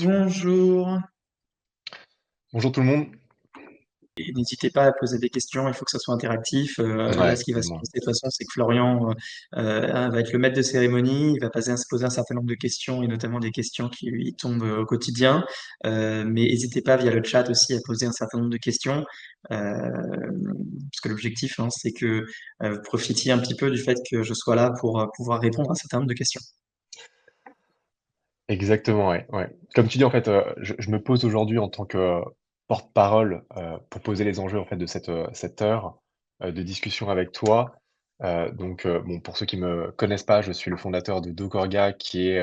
Bonjour, Bonjour tout le monde. et n'hésitez pas à poser des questions, il faut que ça soit interactif. Là, Ouais, ce qui va se dis-moi. passer de toute façon, c'est que Florian va être le maître de cérémonie, il va se poser un certain nombre de questions, et notamment des questions qui lui tombent au quotidien. Mais n'hésitez pas via le chat aussi à poser un certain nombre de questions, parce que l'objectif, hein, c'est que vous profitiez un petit peu du fait que je sois là pour pouvoir répondre à un certain nombre de questions. Exactement, ouais, ouais. Comme tu dis, en fait, je me pose aujourd'hui en tant que porte-parole, pour poser les enjeux, en fait, de cette heure, de discussion avec toi. Bon, pour ceux qui me connaissent pas, je suis le fondateur de DocOrga, qui est,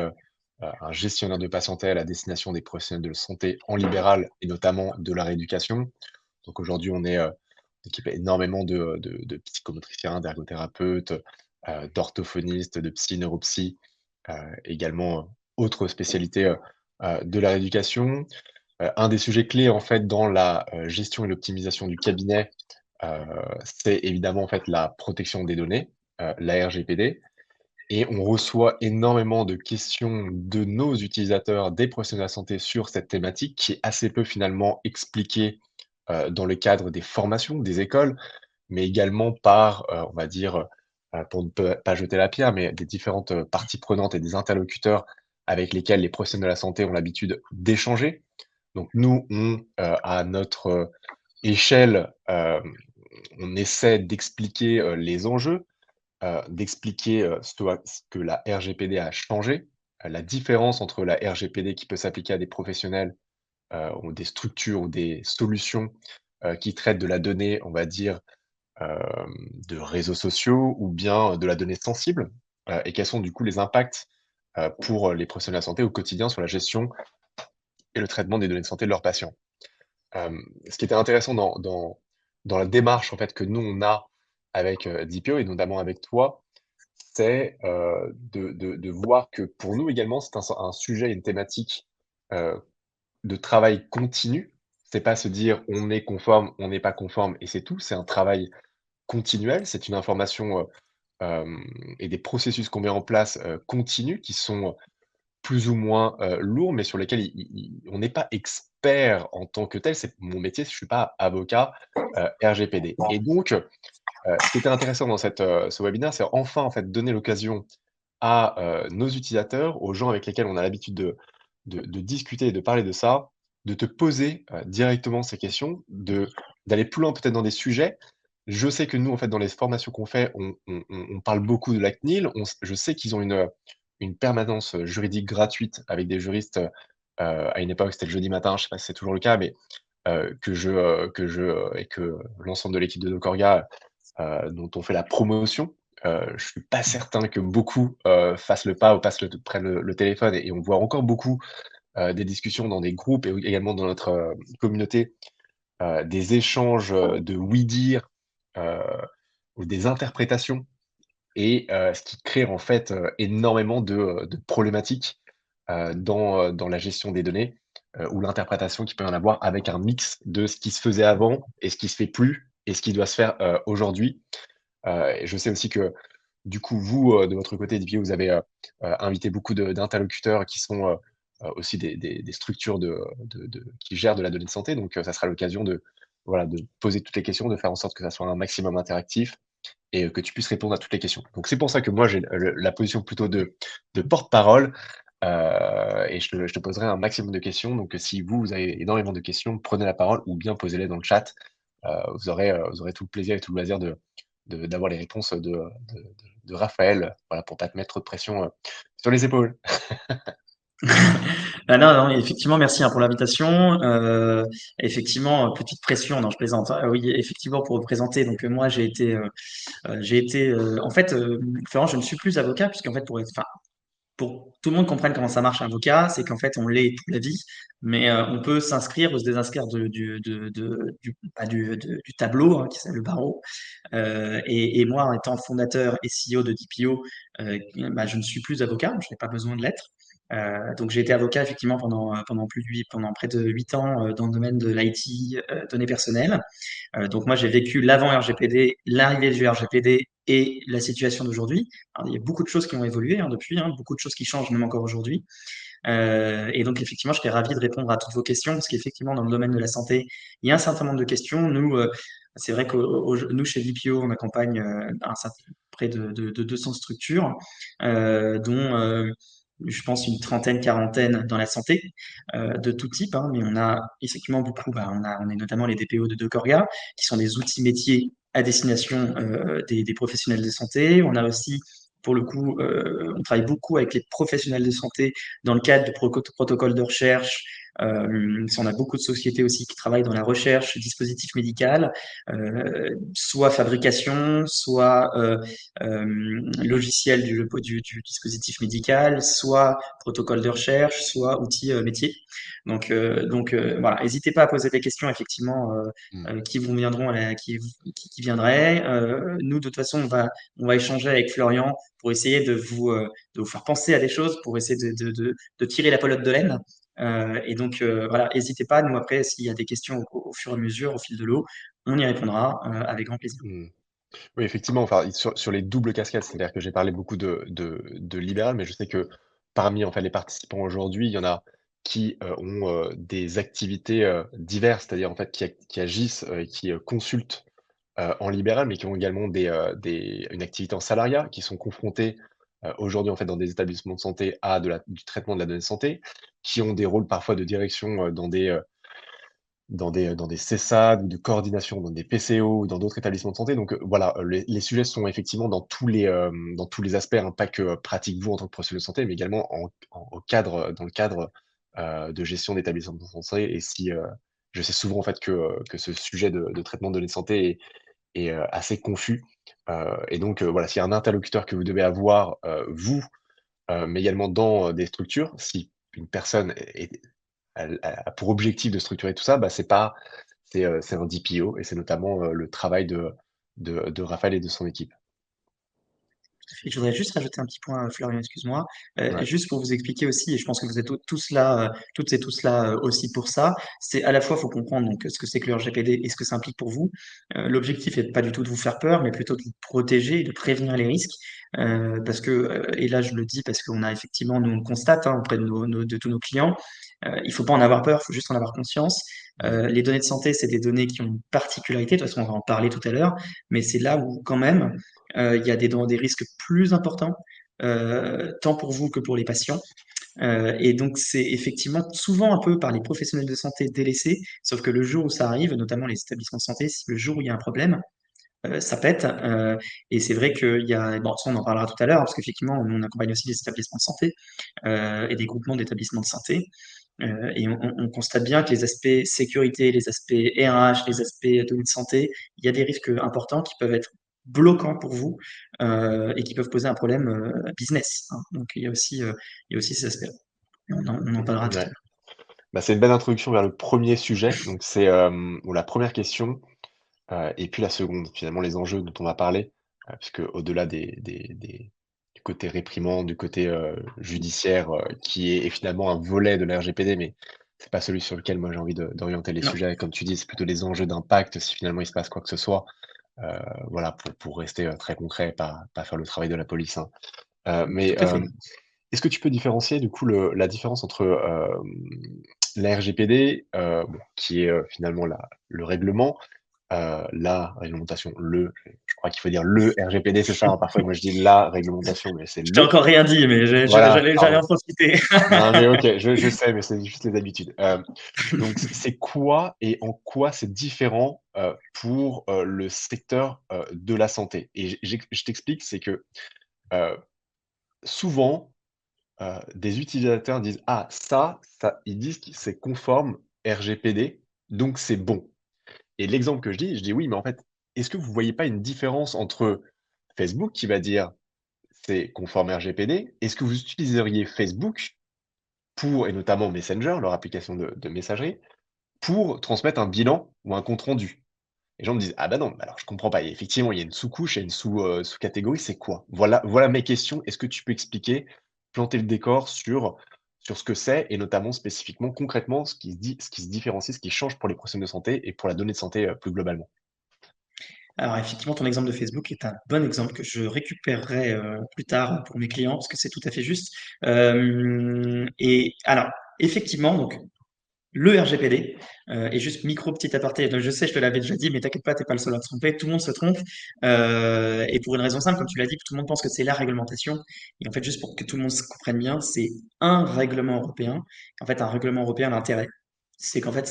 un gestionnaire de patientèle à destination des professionnels de santé en libéral et notamment de la rééducation. Donc aujourd'hui, on est, équipé énormément de psychomotriciens, d'ergothérapeutes, d'orthophonistes, de psy, neuropsy, également, autres spécialités, de la rééducation. Un des sujets clés, en fait, dans la, gestion et l'optimisation du cabinet, heu, c'est évidemment, en fait, la protection des données, la RGPD, et on reçoit énormément de questions de nos utilisateurs, des professionnels de la santé sur cette thématique qui est assez peu finalement expliquée, dans le cadre des formations, des écoles, mais également par, on va dire, pour ne pas jeter la pierre, mais des différentes, parties prenantes et des interlocuteurs avec lesquels les professionnels de la santé ont l'habitude d'échanger. Donc nous, à notre, échelle, on essaie d'expliquer, les enjeux, d'expliquer, ce que la RGPD a changé, la différence entre la RGPD qui peut s'appliquer à des professionnels, ou des structures ou des solutions, qui traitent de la donnée, on va dire, de réseaux sociaux ou bien de la donnée sensible, et quels sont du coup les impacts, pour les professionnels de la santé au quotidien sur la gestion et le traitement des données de santé de leurs patients. Ce qui était intéressant dans la démarche en fait que nous on a avec, DPO et notamment avec toi, c'est, de voir que pour nous également c'est un sujet, une thématique, heu, de travail continu. C'est pas se dire: «On est conforme, on n'est pas conforme» et c'est tout. C'est un travail continuel, c'est une information, et des processus qu'on met en place, continus qui sont plus ou moins, lourds, mais sur lesquels on n'est pas expert en tant que tel. C'est mon métier, je suis pas avocat, RGPD et donc ce qui était intéressant dans ce webinaire, c'est enfin, en fait, donner l'occasion à, nos utilisateurs, aux gens avec lesquels on a l'habitude de discuter et de parler de ça, de te poser, directement ces questions, d'aller plus loin peut-être dans des sujets. Je sais que nous, en fait, dans les formations qu'on fait, on parle beaucoup de la CNIL. Je sais qu'ils ont une permanence, juridique gratuite avec des juristes, à une époque, c'était le jeudi matin, je sais pas si c'est toujours le cas, mais et que l'ensemble de l'équipe de Nocorga, dont on fait la promotion. Je suis pas certain que beaucoup, fassent le pas ou prennent le téléphone et on voit encore beaucoup, des discussions dans des groupes et également dans notre, communauté, des échanges, de oui-dire, heu, ou des interprétations et ce qui crée en fait, énormément de problématiques, dans la gestion des données, ou l'interprétation qu'il peut y en avoir avec un mix de ce qui se faisait avant et ce qui se fait plus et ce qui doit se faire, aujourd'hui. Et je sais aussi que, du coup, vous, de votre côté, Didier, vous avez, invité beaucoup d'interlocuteurs qui sont, aussi des structures qui gèrent de la donnée de santé. Donc, ça sera l'occasion voilà, de poser toutes les questions, de faire en sorte que ça soit un maximum interactif et que tu puisses répondre à toutes les questions. Donc c'est pour ça que moi j'ai la position plutôt de porte-parole, et je te poserai un maximum de questions. Donc si vous avez énormément de questions, prenez la parole ou bien posez-les dans le chat. Vous aurez tout le plaisir et tout le loisir d'avoir les réponses de Raphaël, voilà, pour pas te mettre trop de pression, sur les épaules. Ah non, non, effectivement, merci hein, pour l'invitation. Effectivement, petite pression, non, je plaisante. Ah oui, effectivement, pour représenter. Donc moi, en fait, Florent, je ne suis plus avocat puisqu'en fait, enfin, pour que tout le monde comprenne comment ça marche un avocat, c'est qu'en fait, on l'est toute la vie, mais on peut s'inscrire ou se désinscrire du tableau, hein, qui s'appelle le barreau. Et moi, en étant fondateur et CEO de DPO, bah, je ne suis plus avocat, je n'ai pas besoin de l'être. Donc j'ai été avocat effectivement pendant près de 8 ans dans le domaine de l'IT, données personnelles. Donc moi j'ai vécu l'avant RGPD, l'arrivée du RGPD et la situation d'aujourd'hui. Alors, il y a beaucoup de choses qui ont évolué hein, depuis, hein, beaucoup de choses qui changent même encore aujourd'hui. Et donc, effectivement, je serais ravi de répondre à toutes vos questions parce qu'effectivement, dans le domaine de la santé, il y a un certain nombre de questions. Nous, c'est vrai que nous, chez DPO, on accompagne près de 200 structures, dont je pense une trentaine, quarantaine dans la santé, de tout type, hein, mais on a effectivement beaucoup, on est notamment les DPO de Decorga, qui sont des outils métiers à destination des professionnels de santé. On a aussi, pour le coup, on travaille beaucoup avec les professionnels de santé dans le cadre de protocoles de recherche. On a beaucoup de sociétés aussi qui travaillent dans la recherche dispositif médical, soit fabrication, soit logiciel du dispositif médical, soit protocole de recherche, soit outils métiers. Voilà, n'hésitez pas à poser des questions effectivement Mmh. qui vous viendront qui viendraient. Nous, de toute façon, on va échanger avec Florian pour essayer de vous faire penser à des choses, pour essayer de tirer la pelote de laine. Voilà, n'hésitez pas. Nous, après, s'il y a des questions au fur et à mesure, au fil de l'eau, on y répondra avec grand plaisir. Mmh. Oui, effectivement, enfin, sur les doubles casquettes, c'est-à-dire que j'ai parlé beaucoup de libéral, mais je sais que parmi, en fait, les participants aujourd'hui, il y en a qui, ont, des activités, diverses, c'est-à-dire, en fait, qui agissent, et qui, consultent, en libéral, mais qui ont également une activité en salariat, qui sont confrontés, aujourd'hui, en fait, dans des établissements de santé à du traitement de la donnée de santé, qui ont des rôles parfois de direction, dans des CESAD ou de coordination dans des PCO ou dans d'autres établissements de santé. Donc, voilà, les sujets sont effectivement dans tous les aspects, hein, pas que, pratiquent vous en tant que professionnel de santé, mais également au cadre, dans le cadre, de gestion d'établissements de santé. Et si, je sais souvent en fait que ce sujet de traitement de données de santé est assez confus. Et donc, voilà, s'il y a un interlocuteur que vous devez avoir, vous, mais également dans, des structures, si une personne elle a pour objectif de structurer tout ça, bah, c'est un DPO, et c'est notamment, le travail de Raphaël et de son équipe. Et je voudrais juste rajouter un petit point, Florian, excuse-moi, Ouais. juste pour vous expliquer aussi, et je pense que vous êtes tous là, toutes et tous là aussi pour ça. C'est à la fois, faut comprendre donc ce que c'est que le RGPD et ce que ça implique pour vous. L'objectif est pas du tout de vous faire peur, mais plutôt de vous protéger et de prévenir les risques. Parce que, et là je le dis parce qu'on a effectivement, nous on le constate auprès de tous nos clients, il faut pas en avoir peur, il faut juste en avoir conscience. Mmh. Les données de santé, c'est des données qui ont une particularité, de toute façon on va en parler tout à l'heure, mais c'est là où quand même il y a des risques plus importants, tant pour vous que pour les patients. Et donc, c'est effectivement souvent un peu par les professionnels de santé délaissés, sauf que le jour où ça arrive, notamment les établissements de santé, le jour où il y a un problème, ça pète. Et c'est vrai qu'il y a, bon, ça on en parlera tout à l'heure, parce qu'effectivement, nous on accompagne aussi les établissements de santé et des groupements d'établissements de santé. Et on constate bien que les aspects sécurité, les aspects RH, les aspects données de santé, il y a des risques importants qui peuvent être bloquants pour vous et qui peuvent poser un problème business, hein. Donc il y a aussi ces aspects-là. On en parlera tout à Ouais. l'heure. Bah, c'est une belle introduction vers le premier sujet, donc c'est, ou la première question, et puis la seconde, finalement, les enjeux dont on va parler, puisque au-delà du côté réprimand, du côté, judiciaire, qui est finalement un volet de la RGPD, mais c'est pas celui sur lequel moi j'ai envie d'orienter les Non, sujets. Comme tu dis, c'est plutôt les enjeux d'impact si finalement il se passe quoi que ce soit. Voilà, pour rester, très concret et pas faire le travail de la police, hein. Mais, tout à fait. est-ce que tu peux différencier du coup la différence entre, la RGPD, bon, qui est, finalement le règlement, la réglementation, je crois qu'il faut dire le RGPD, c'est ça, hein? Parfois moi je dis la réglementation, mais c'est Je t'ai le. encore rien dit, mais Voilà, j'allais en pardon. profiter. Non, mais OK, je sais, mais c'est juste les habitudes. Donc c'est quoi et en quoi c'est différent, pour, le secteur, de la santé? Et je t'explique, c'est que, heu, souvent, des utilisateurs disent: «Ah ça» ils disent que c'est conforme RGPD, donc c'est bon. Et l'exemple que je dis: «Oui, mais en fait, est-ce que vous voyez pas une différence entre Facebook qui va dire: "C'est conforme RGPD"? Est-ce que vous utiliseriez Facebook pour, et notamment Messenger, leur application de messagerie, pour transmettre un bilan ou un compte rendu?» Les gens me disent: «Ah bah non, bah alors je comprends pas». Et effectivement, il y a une sous-couche, il y a une sous-catégorie, c'est quoi? Voilà mes questions. Est-ce que tu peux expliquer, planter le décor sur ce que c'est, et notamment spécifiquement, concrètement, ce qui se différencie, ce qui change pour les professionnels de santé et pour la donnée de santé, plus globalement? Alors effectivement, ton exemple de Facebook est un bon exemple que je récupérerai plus tard pour mes clients parce que c'est tout à fait juste. Et alors, effectivement, donc le RGPD, et juste micro petit aparté, donc je sais, je te l'avais déjà dit, mais t'inquiète pas, t'es pas le seul à te tromper, tout le monde se trompe, et pour une raison simple, comme tu l'as dit, tout le monde pense que c'est la réglementation, et en fait, juste pour que tout le monde se comprenne bien, c'est un règlement européen. En fait, un règlement européen, l'intérêt, c'est qu'en fait,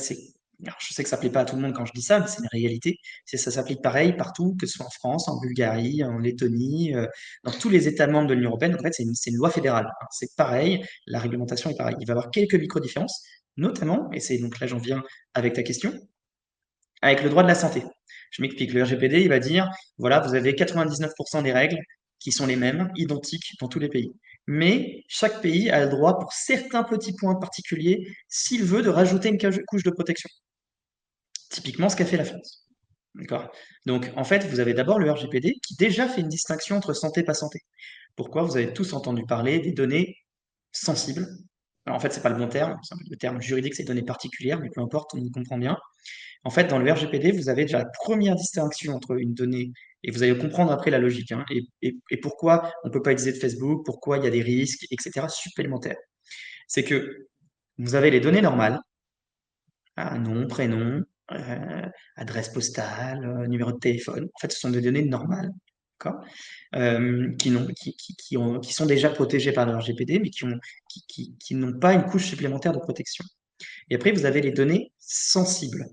alors, je sais que ça plaît pas à tout le monde quand je dis ça, mais c'est une réalité, c'est ça s'applique pareil partout, que ce soit en France, en Bulgarie, en Lettonie, dans tous les États membres de l'Union européenne. En fait, c'est une loi fédérale, hein. C'est pareil, la réglementation est pareille. Il va y avoir quelques micro-différences, notamment, et c'est donc là j'en viens avec ta question, avec le droit de la santé. Je m'explique, le RGPD, il va dire, voilà, vous avez 99% des règles qui sont les mêmes, identiques dans tous les pays. Mais chaque pays a le droit, pour certains petits points particuliers, s'il veut, de rajouter une couche de protection. Typiquement, ce qu'a fait la France. D'accord. Donc, en fait, vous avez d'abord le RGPD qui déjà fait une distinction entre santé et pas santé. Pourquoi? Vous avez tous entendu parler des données sensibles. Alors, en fait, c'est pas le bon terme. Le terme juridique, c'est données particulières, mais peu importe, on y comprend bien. En fait, dans le RGPD, vous avez déjà la première distinction entre une donnée, et vous allez comprendre après la logique, hein, et pourquoi on ne peut pas utiliser de Facebook, pourquoi il y a des risques, etc., supplémentaires. C'est que vous avez les données normales, nom, prénom, adresse postale, numéro de téléphone. En fait, ce sont des données normales, d'accord, qui sont déjà protégées par le RGPD, mais qui n'ont pas une couche supplémentaire de protection. Et après, vous avez les données sensibles.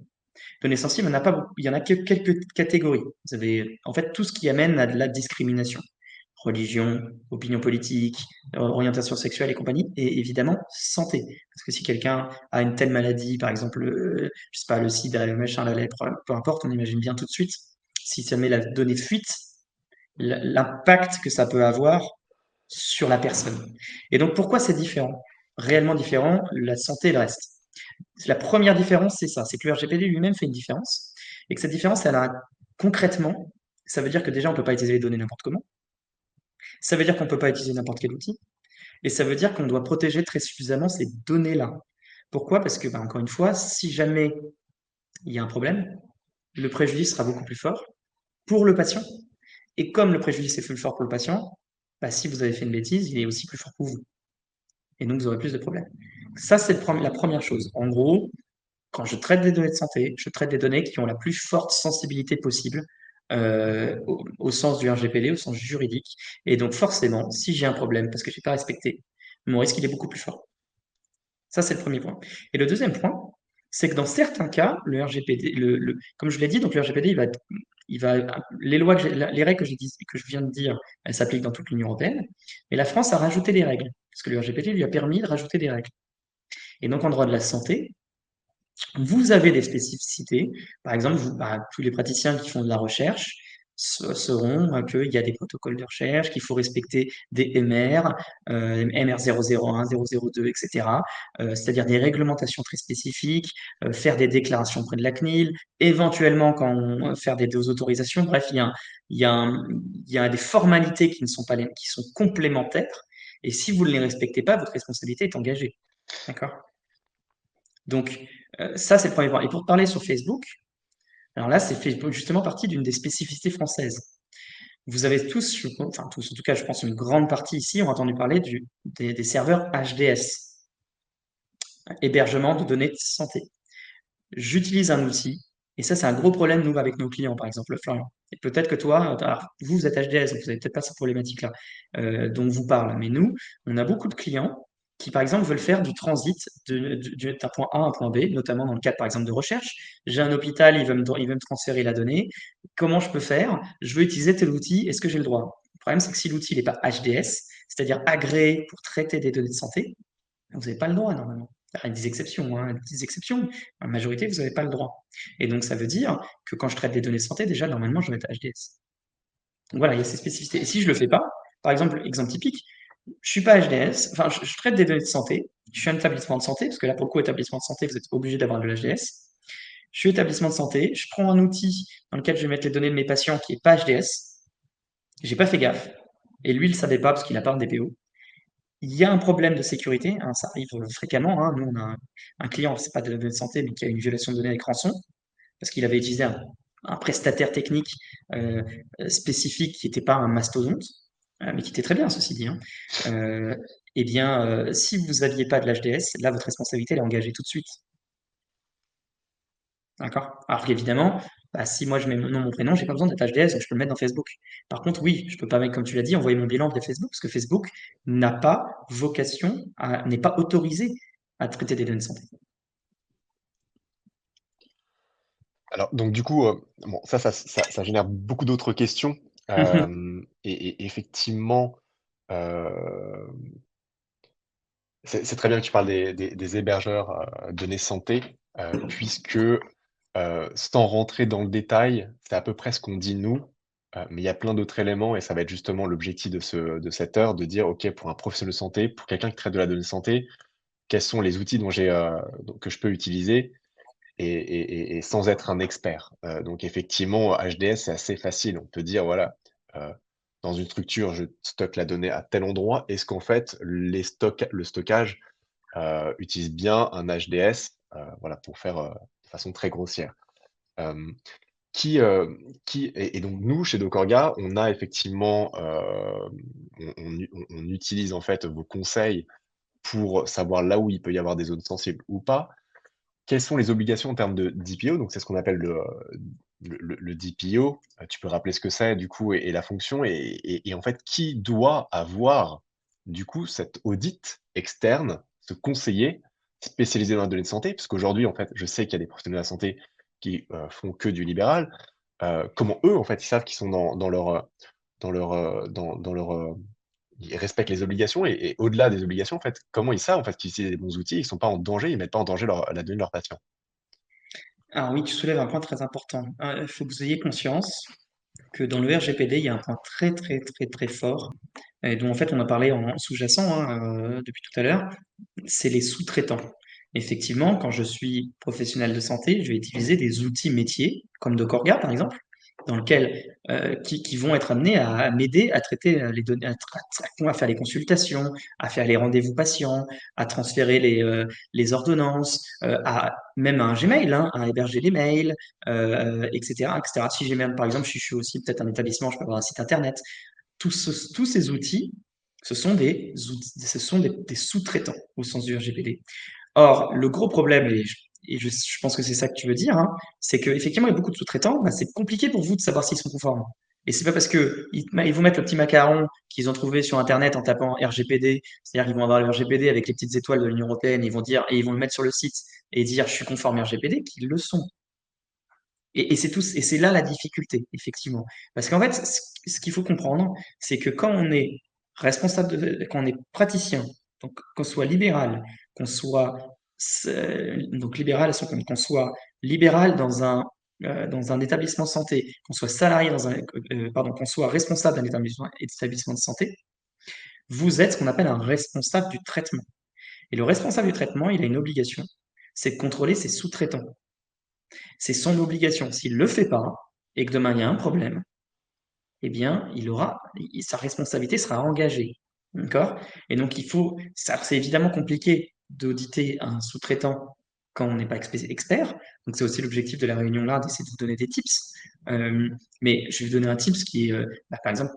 Données sensibles, il n'y en a pas beaucoup, il y en a que quelques catégories. Vous avez en fait tout ce qui amène à de la discrimination. Religion, opinion politique, orientation sexuelle et compagnie, et évidemment santé. Parce que si quelqu'un a une telle maladie, par exemple, je sais pas, le sida, le machin, la lèpre, peu importe, on imagine bien tout de suite, si ça met la donnée fuite, l'impact que ça peut avoir sur la personne. Et donc pourquoi c'est différent? Réellement différent, la santé et le reste. La première différence, c'est ça, c'est que le RGPD lui-même fait une différence, et que cette différence, elle a concrètement, ça veut dire que déjà, on ne peut pas utiliser les données n'importe comment, ça veut dire qu'on ne peut pas utiliser n'importe quel outil, et ça veut dire qu'on doit protéger très suffisamment ces données-là. Pourquoi? Parce que, bah, encore une fois, si jamais il y a un problème, le préjudice sera beaucoup plus fort pour le patient, et comme le préjudice est plus fort pour le patient, bah, si vous avez fait une bêtise, il est aussi plus fort pour vous, et donc vous aurez plus de problèmes. Ça, c'est la première chose. En gros, quand je traite des données de santé, je traite des données qui ont la plus forte sensibilité possible au sens du RGPD, au sens juridique. Et donc forcément, si j'ai un problème parce que je n'ai pas respecté, mon risque il est beaucoup plus fort. Ça, c'est le premier point. Et le deuxième point, c'est que dans certains cas, le RGPD, comme je l'ai dit, donc le RGPD, les lois les règles que je viens de dire, elles s'appliquent dans toute l'Union européenne. Mais la France a rajouté des règles, parce que le RGPD lui a permis de rajouter des règles. Et donc en droit de la santé, vous avez des spécificités. Par exemple, tous les praticiens qui font de la recherche sauront qu'il y a des protocoles de recherche, qu'il faut respecter des MR, MR001, 002, etc. C'est-à-dire des réglementations très spécifiques, faire des déclarations auprès de la CNIL, éventuellement faire des autorisations. Bref, il y a des formalités qui ne sont pas qui sont complémentaires. Et si vous ne les respectez pas, votre responsabilité est engagée. D'accord? Donc, ça, c'est le premier point. Et pour parler sur Facebook, alors là, c'est fait justement partie d'une des spécificités françaises. Vous avez tous, enfin tous, en tout cas, je pense une grande partie ici, ont entendu parler des serveurs HDS, hébergement de données de santé. J'utilise un outil, et ça, c'est un gros problème, nous, avec nos clients, par exemple, Florian. Et peut-être que toi, alors, vous êtes HDS, donc vous n'avez peut-être pas cette problématique-là dont vous parle, mais nous, on a beaucoup de clients qui, par exemple, veulent faire du transit d'un point A à un point B, notamment dans le cadre, par exemple, de recherche. J'ai un hôpital, il veut me transférer la donnée. Comment je peux faire? Je veux utiliser tel outil, est-ce que j'ai le droit? Le problème, c'est que si l'outil n'est pas HDS, c'est-à-dire agréé pour traiter des données de santé, vous n'avez pas le droit normalement. Il y a des exceptions, hein, des exceptions. En majorité, vous n'avez pas le droit. Et donc, ça veut dire que quand je traite des données de santé, déjà, normalement, je vais mettre HDS. Donc voilà, il y a ces spécificités. Et si je ne le fais pas, par exemple, exemple typique, je suis pas HDS, enfin, je traite des données de santé, je suis un établissement de santé, parce que là, pour le coup, établissement de santé, vous êtes obligé d'avoir de l'HDS. Je suis établissement de santé, je prends un outil dans lequel je vais mettre les données de mes patients qui n'est pas HDS, j'ai pas fait gaffe, et lui, il ne savait pas parce qu'il n'a pas un DPO. Il y a un problème de sécurité, hein, ça arrive fréquemment, nous, on a un client, c'est pas de données de santé, mais qui a une violation de données avec rançon, parce qu'il avait utilisé un prestataire technique spécifique qui n'était pas un mastodonte, mais qui était très bien, ceci dit, hein, eh bien, si vous n'aviez pas de l'HDS, là, votre responsabilité, elle est engagée tout de suite. D'accord? Alors qu'évidemment, bah, si moi je mets mon nom, mon prénom, j'ai pas besoin d'être HDS, donc je peux le mettre dans Facebook. Par contre, oui, je peux pas mettre, comme tu l'as dit, envoyer mon bilan via Facebook, parce que Facebook n'a pas vocation n'est pas autorisé à traiter des données de santé. Alors donc du coup, bon ça génère beaucoup d'autres questions, hem et effectivement, hem, c'est très bien que tu parles des hébergeurs, données santé, puisque, sans rentrer dans le détail, c'est à peu près ce qu'on dit nous, mais il y a plein d'autres éléments et ça va être justement l'objectif de cette heure, de dire: «OK, pour un professionnel de santé, pour quelqu'un qui traite de la donnée de santé, quels sont les outils dont que je peux utiliser?» Et sans être un expert. Donc effectivement, HDS, c'est assez facile. On peut dire, voilà, heu, dans une structure, je stocke la donnée à tel endroit. Est-ce qu'en fait, le stockage, utilise bien un HDS? Voilà, pour faire, de façon très grossière. Hem, qui, et donc nous, chez Dockorga, on a effectivement, on utilise en fait vos conseils pour savoir là où il peut y avoir des zones sensibles ou pas. Quelles sont les obligations en termes de DPO? Donc c'est ce qu'on appelle le DPO. Tu peux rappeler ce que c'est du coup et la fonction et en fait, qui doit avoir du coup cet audit externe, ce conseiller spécialisé dans la donnée de santé? Parce qu'aujourd'hui, en fait, je sais qu'il y a des professionnels de la santé qui, font que du libéral. Comment eux, en fait, ils savent qu'ils sont dans leur, ils respectent les obligations et au-delà des obligations, en fait, comment ils savent, en fait, qu'ils utilisent les bons outils, ils sont pas en danger, ils mettent pas en danger la donnée de leurs patients? Alors oui, tu soulèves un point très important. Il faut que vous ayez conscience que dans le RGPD, il y a un point très très très très fort, et dont en fait on a parlé en sous-jacent depuis tout à l'heure, c'est les sous-traitants. Effectivement, quand je suis professionnel de santé, je vais utiliser des outils métiers, comme Dockorga par exemple, dans lequel, qui vont être amenés à m'aider à traiter les données, à faire les consultations, à faire les rendez-vous patients, à transférer les ordonnances, à même un Gmail, hein, à héberger les mails, etc., etc. Si j'ai même, par exemple, je suis aussi peut-être un établissement, je peux avoir un site internet. Tous ces outils, ce sont des sous-traitants au sens du RGPD. Or, le gros problème, je pense que c'est ça que tu veux dire, hein, c'est qu'effectivement, il y a beaucoup de sous-traitants, bah, c'est compliqué pour vous de savoir s'ils sont conformes. Et c'est pas parce que ils vont mettre le petit macaron qu'ils ont trouvé sur Internet en tapant RGPD, c'est-à-dire qu'ils vont avoir le RGPD avec les petites étoiles de l'Union européenne, et ils vont le mettre sur le site et dire je suis conforme RGPD, qu'ils le sont. Et c'est là la difficulté, effectivement. Parce qu'en fait, ce qu'il faut comprendre, c'est que quand on est quand on est praticien, donc qu'on soit libéral, qu'on soit donc libéral, qu'on soit libéral dans un établissement de santé, qu'on soit salarié pardon, qu'on soit responsable d'un établissement de santé, vous êtes ce qu'on appelle un responsable du traitement. Et le responsable du traitement, il a une obligation, c'est de contrôler ses sous-traitants. C'est son obligation. S'il ne le fait pas et que demain il y a un problème, eh bien, sa responsabilité sera engagée. D'accord? Et donc, c'est évidemment compliqué d'auditer un sous-traitant quand on n'est pas expert. Donc, c'est aussi l'objectif de la réunion là, d'essayer de vous donner des tips. Mais je vais vous donner un tips qui est, par exemple,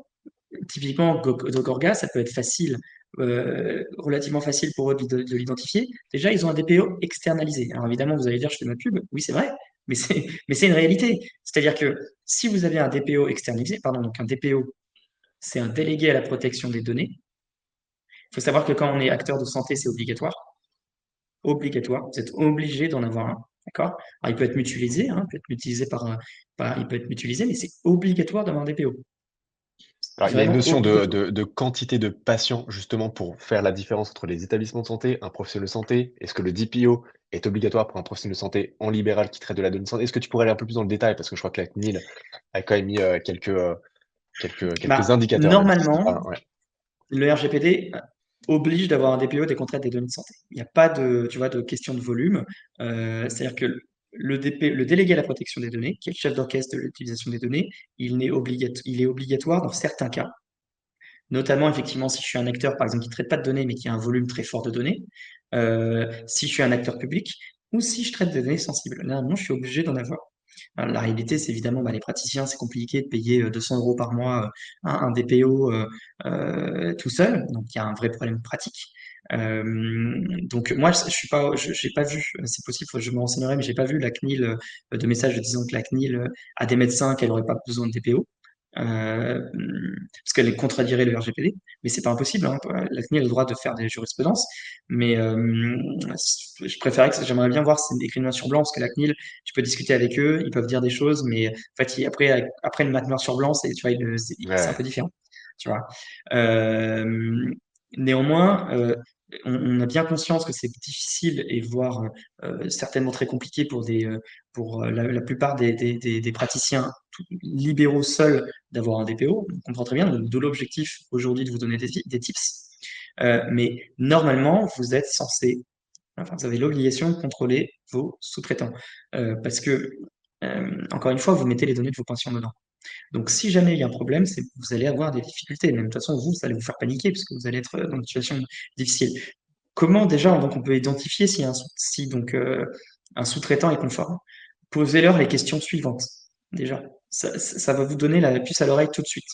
typiquement, Gogorga, ça peut être facile, relativement facile pour eux de l'identifier. Déjà, ils ont un DPO externalisé. Alors évidemment, vous allez dire, je fais ma pub. Oui, c'est vrai, mais c'est une réalité. C'est-à-dire que si vous avez un DPO externalisé, pardon, donc un DPO, c'est un délégué à la protection des données. Il faut savoir que quand on est acteur de santé, c'est obligatoire. Obligatoire. Vous êtes obligé d'en avoir un. D'accord? Alors, il peut être mutualisé, hein, il peut être mutualisé, mais c'est obligatoire d'avoir un DPO. Alors, il y a une Vraiment notion obligatoire. de quantité de patients, justement, pour faire la différence entre les établissements de santé, un professionnel de santé. Est-ce que le DPO est obligatoire pour un professionnel de santé en libéral qui traite de la donnée de santé? Est-ce que tu pourrais aller un peu plus dans le détail? Parce que je crois que la CNIL a quand même mis, quelques indicateurs là-dessus. Normalement, Ah, ouais. le RGPD oblige d'avoir un DPO des contrats des données de santé. Il n'y a pas de, tu vois, de question de volume. C'est-à-dire que le délégué à la protection des données, qui est le chef d'orchestre de l'utilisation des données, il est obligatoire dans certains cas, notamment effectivement si je suis un acteur, par exemple, qui ne traite pas de données, mais qui a un volume très fort de données, si je suis un acteur public, ou si je traite des données sensibles. Là, non, je suis obligé d'en avoir. La réalité, c'est évidemment, les praticiens, c'est compliqué de payer 200 euros par mois un DPO tout seul. Donc, il y a un vrai problème pratique. Euh, donc, moi, je suis pas, j'ai pas vu, c'est possible, je me renseignerai, mais j'ai pas vu la CNIL de message disant que la CNIL a des médecins qu'elle aurait pas besoin de DPO. Parce qu'elle contredirait le RGPD, mais c'est pas impossible. Hein. La CNIL a le droit de faire des jurisprudences, mais je préférais que j'aimerais bien voir si c'est écrit noir sur blanc, parce que la CNIL, tu peux discuter avec eux, ils peuvent dire des choses, mais en fait, après le mettre noir sur blanc, c'est, tu vois, c'est un Ouais, peu différent, tu vois. Euh, néanmoins, on a bien conscience que c'est difficile et voire certainement très compliqué pour la plupart des praticiens libéraux seuls d'avoir un DPO. On comprend très bien, donc, de l'objectif aujourd'hui de vous donner des tips. Mais normalement, vous êtes censé, enfin, vous avez l'obligation de contrôler vos sous-traitants. Parce que, encore une fois, vous mettez les données de vos patients dedans. Donc, si jamais il y a un problème, vous allez avoir des difficultés. Même de toute façon, vous allez vous faire paniquer parce que vous allez être dans une situation difficile. Comment déjà, donc, on peut identifier si donc un sous-traitant est conforme? Posez-leur les questions suivantes. Déjà, ça va vous donner la puce à l'oreille tout de suite.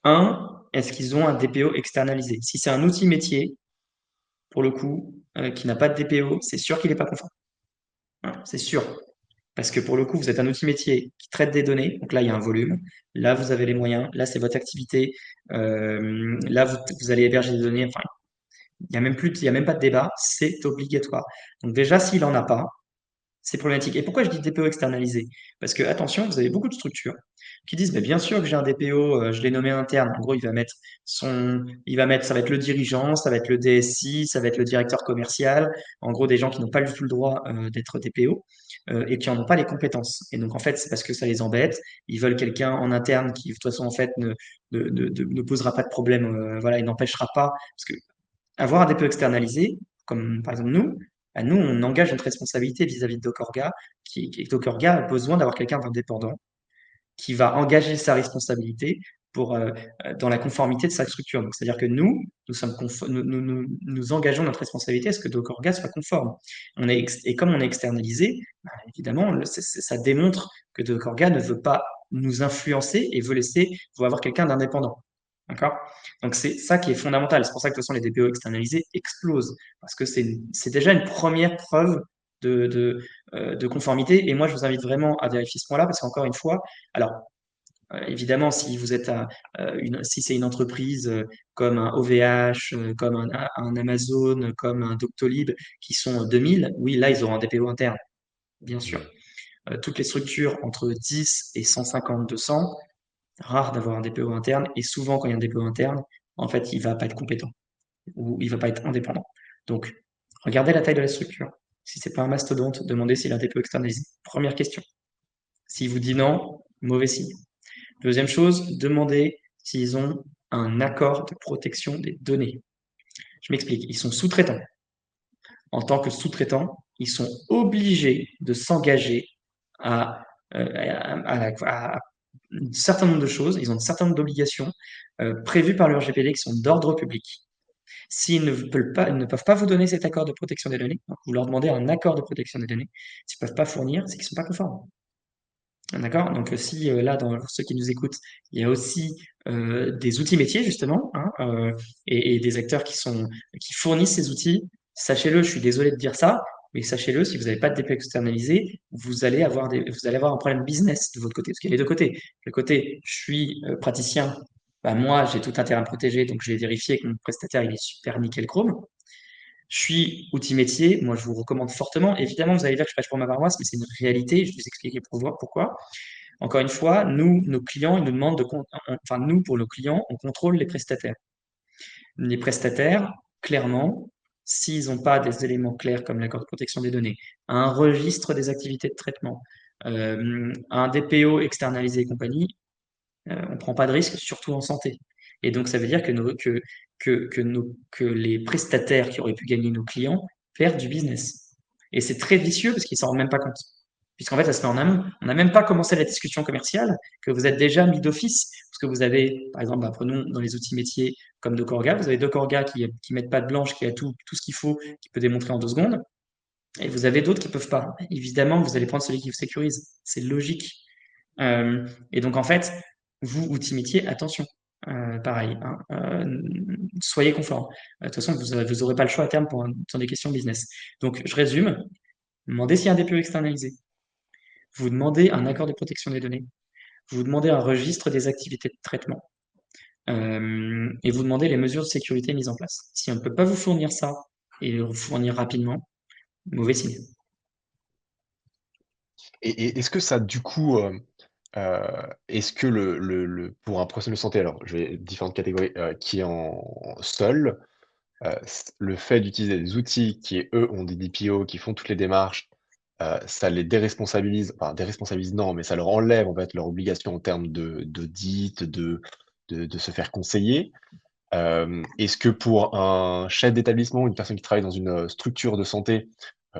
Un, est-ce qu'ils ont un DPO externalisé? Si c'est un outil métier, pour le coup, qui n'a pas de DPO, c'est sûr qu'il n'est pas conforme. Hein, c'est sûr. Parce que pour le coup, vous êtes un outil métier qui traite des données. Donc là, il y a un volume. Là, vous avez les moyens. Là, c'est votre activité. Là, vous allez héberger des données. Enfin, il y a même pas de débat. C'est obligatoire. Donc déjà, s'il en a pas, c'est problématique. Et pourquoi je dis DPO externalisé? Parce que, attention, vous avez beaucoup de structures qui disent, mais bien sûr que j'ai un DPO, je l'ai nommé interne. En gros, ça va être le dirigeant, ça va être le DSI, ça va être le directeur commercial. En gros, des gens qui n'ont pas du tout le droit d'être DPO et qui n'en ont pas les compétences. Et donc, en fait, c'est parce que ça les embête. Ils veulent quelqu'un en interne qui, de toute façon, en fait, ne posera pas de problème, voilà, et n'empêchera pas. Parce que avoir un DPO externalisé, comme par exemple nous, nous, on engage notre responsabilité vis-à-vis de Dockorga, Dockorga a besoin d'avoir quelqu'un d'indépendant qui va engager sa responsabilité pour, dans la conformité de sa structure. Donc, c'est-à-dire que nous engageons notre responsabilité à ce que Dockorga soit conforme. Et comme on est externalisé, évidemment, ça démontre que Dockorga ne veut pas nous influencer et veut avoir quelqu'un d'indépendant. D'accord? Donc, c'est ça qui est fondamental. C'est pour ça que, de toute façon, les DPO externalisés explosent. Parce que c'est déjà une première preuve de conformité. Et moi, je vous invite vraiment à vérifier ce point-là, parce qu'encore une fois, alors, évidemment, si vous êtes si c'est une entreprise comme un OVH, comme un Amazon, comme un Doctolib, qui sont 2000, oui, là, ils auront un DPO interne, bien sûr. mmh, Toutes les structures entre 10 et 150, 200, rare d'avoir un DPO interne. Et souvent, quand il y a un DPO interne, en fait, il va pas être compétent ou il va pas être indépendant. Donc, regardez la taille de la structure. Si c'est pas un mastodonte, demandez s'il a un DPO externalisé. Première question. S'il vous dit non, mauvais signe. Deuxième chose, demandez s'ils ont un accord de protection des données. Je m'explique. Ils sont sous-traitants. En tant que sous-traitants, ils sont obligés de s'engager à, à un certain nombre de choses. Ils ont un certain nombre d'obligations prévues par le RGPD qui sont d'ordre public. S'ils ne peuvent pas vous donner cet accord de protection des données, donc vous leur demandez un accord de protection des données, s'ils ne peuvent pas fournir, c'est qu'ils ne sont pas conformes. D'accord? Donc, si là, pour ceux qui nous écoutent, il y a aussi des outils métiers, justement, hein, et des acteurs qui fournissent ces outils, sachez-le, je suis désolé de dire ça, mais sachez-le, si vous n'avez pas de DP externalisé, vous allez avoir un problème business de votre côté, parce qu'il y a les deux côtés. Le côté, je suis praticien, bah, moi, j'ai tout intérêt à me protéger, donc je vais vérifier que mon prestataire, il est super nickel chrome. Je suis outil métier, moi je vous recommande fortement. Évidemment, vous allez dire que je prêche pour ma paroisse, mais c'est une réalité, je vais vous expliquer pourquoi. Encore une fois, nous, nos clients, ils nous demandent enfin, nous, pour nos clients, on contrôle les prestataires. Les prestataires, clairement, s'ils n'ont pas des éléments clairs comme l'accord de protection des données, un registre des activités de traitement, un DPO externalisé et compagnie, on ne prend pas de risque, surtout en santé. Et donc, ça veut dire que les prestataires qui auraient pu gagner nos clients perdent du business. Et c'est très vicieux parce qu'ils ne s'en rendent même pas compte. Puisqu'en fait, ça se fait en amont. On n'a même pas commencé la discussion commerciale, que vous êtes déjà mis d'office. Parce que vous avez, par exemple, prenons dans les outils métiers comme Dockorga, vous avez Dockorga qui ne mettent pas de blanche, qui a tout ce qu'il faut, qui peut démontrer en 2 secondes. Et vous avez d'autres qui peuvent pas. Évidemment, vous allez prendre celui qui vous sécurise. C'est logique. Et donc, en fait, vous, outils métier, attention. Pareil, hein, soyez conforme. De toute façon, vous aurez pas le choix à terme sur des questions business. Donc, je résume. Demandez s'il y a un DPO externalisé. Vous demandez un accord de protection des données. Vous demandez un registre des activités de traitement. Et vous demandez les mesures de sécurité mises en place. Si on ne peut pas vous fournir ça et le fournir rapidement, mauvais signe. Et est-ce que ça, du coup, est-ce que pour un professionnel de santé, alors je vais différentes catégories, qui est en seul, le fait d'utiliser des outils qui, eux, ont des DPO, qui font toutes les démarches, ça les déresponsabilise, enfin déresponsabilise non, mais ça leur enlève en fait leur obligation en termes d'audit, de se faire conseiller. Est-ce que pour un chef d'établissement, une personne qui travaille dans une, structure de santé,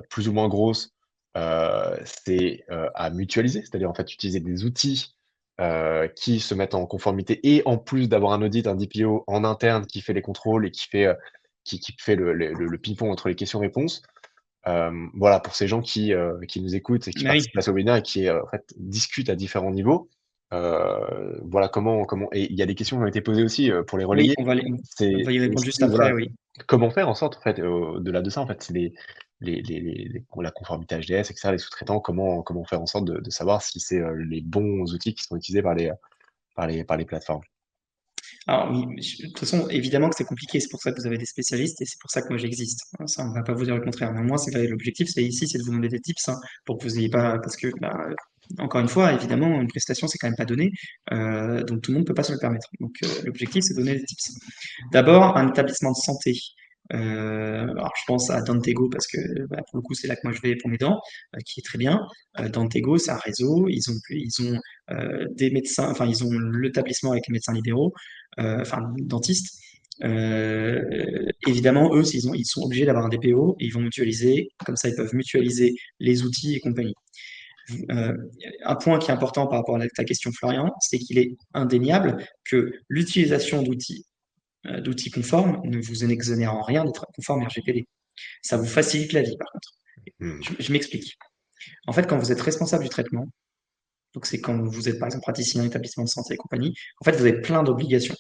plus ou moins grosse, c'est, à mutualiser? C'est-à-dire, en fait, utiliser des outils, qui se mettent en conformité et en plus d'avoir un audit, un DPO en interne qui fait les contrôles et qui fait le ping-pong entre les questions-réponses. Voilà, pour ces gens qui nous écoutent et qui Mais oui, participent à ce webinaire et qui, en fait, discutent à différents niveaux, voilà comment et il y a des questions qui ont été posées aussi, pour les oui, relayer. on va y C'est répondre juste aussi, voilà, après, oui. comment faire en sorte, en fait, au-delà de ça, en fait, c'est la conformité HDS et cetera, les sous-traitants, comment faire en sorte de savoir si c'est, les bons outils qui sont utilisés par les plateformes? Alors oui, de toute façon, évidemment que c'est compliqué, c'est pour ça que vous avez des spécialistes et c'est pour ça que moi j'existe. Hein, ça, on va pas vous dire le contraire. Mais moi, c'est l'objectif, c'est ici, c'est de vous donner des tips, hein, pour que vous ayez pas, parce que, bah, encore une fois, évidemment, une prestation, c'est quand même pas donné, donc tout le monde peut pas se le permettre. Donc l'objectif, c'est de donner des tips. D'abord, un établissement de santé. Alors je pense à Dantego parce que bah, pour le coup c'est là que moi je vais pour mes dents, qui est très bien. Dantego c'est un réseau, ils ont des médecins, enfin ils ont l'établissement avec les médecins libéraux, enfin dentistes. Évidemment eux ils sont obligés d'avoir un DPO et ils vont mutualiser, comme ça ils peuvent mutualiser les outils et compagnie. Euh, un point qui est important par rapport à ta question Florian, c'est qu'il est indéniable que l'utilisation d'outils conformes ne vous exonère en rien d'être conforme RGPD. Ça vous facilite la vie, par contre. Mmh. Je m'explique. En fait, quand vous êtes responsable du traitement, donc c'est quand vous êtes par exemple praticien, établissement de santé et compagnie, en fait, vous avez plein d'obligations.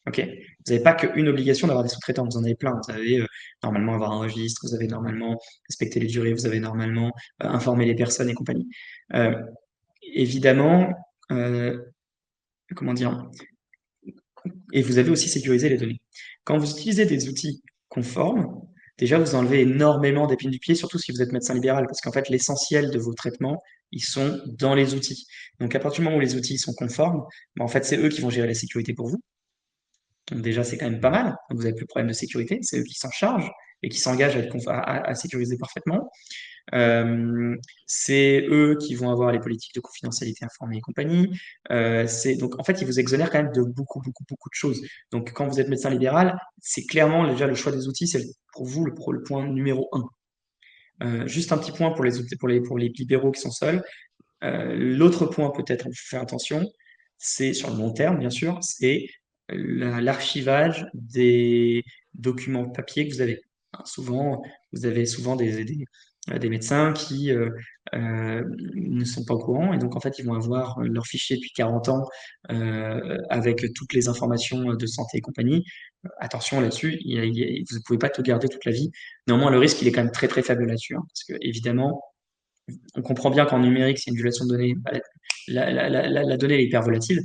Ok. Vous n'avez pas qu'une obligation d'avoir des sous-traitants, vous en avez plein. Vous avez normalement avoir un registre, vous avez normalement respecter les durées, vous avez normalement informer les personnes et compagnie. Euh, évidemment, comment dire, et vous avez aussi sécurisé les données. Quand vous utilisez des outils conformes, déjà vous enlevez énormément d'épines du pied, surtout si vous êtes médecin libéral, parce qu'en fait l'essentiel de vos traitements, ils sont dans les outils. Donc à partir du moment où les outils sont conformes, en fait c'est eux qui vont gérer la sécurité pour vous. Donc déjà c'est quand même pas Mmh. mal, vous n'avez plus de problème de sécurité, c'est eux qui s'en chargent et qui s'engagent à sécuriser parfaitement. Euh, c'est eux qui vont avoir les politiques de confidentialité informée et compagnie. Donc en fait, ils vous exonèrent quand même de beaucoup, beaucoup, beaucoup de choses. Donc quand vous êtes médecin libéral, c'est clairement déjà le choix des outils, c'est pour vous le point numéro un. Juste un petit point pour les outils, pour les libéraux qui sont seuls. L'autre point peut-être à faire attention, c'est sur le long terme, bien sûr, c'est l'archivage des documents papier que vous avez. Hein, souvent, vous avez souvent des médecins qui ne sont pas au courant et donc en fait ils vont avoir leur fichier depuis 40 ans avec toutes les informations de santé et compagnie. Attention là-dessus, vous ne pouvez pas tout garder toute la vie. Néanmoins, le risque il est quand même très très faible là-dessus, hein, parce que évidemment, on comprend bien qu'en numérique, c'est une violation de données. Bah, la donnée est hyper volatile.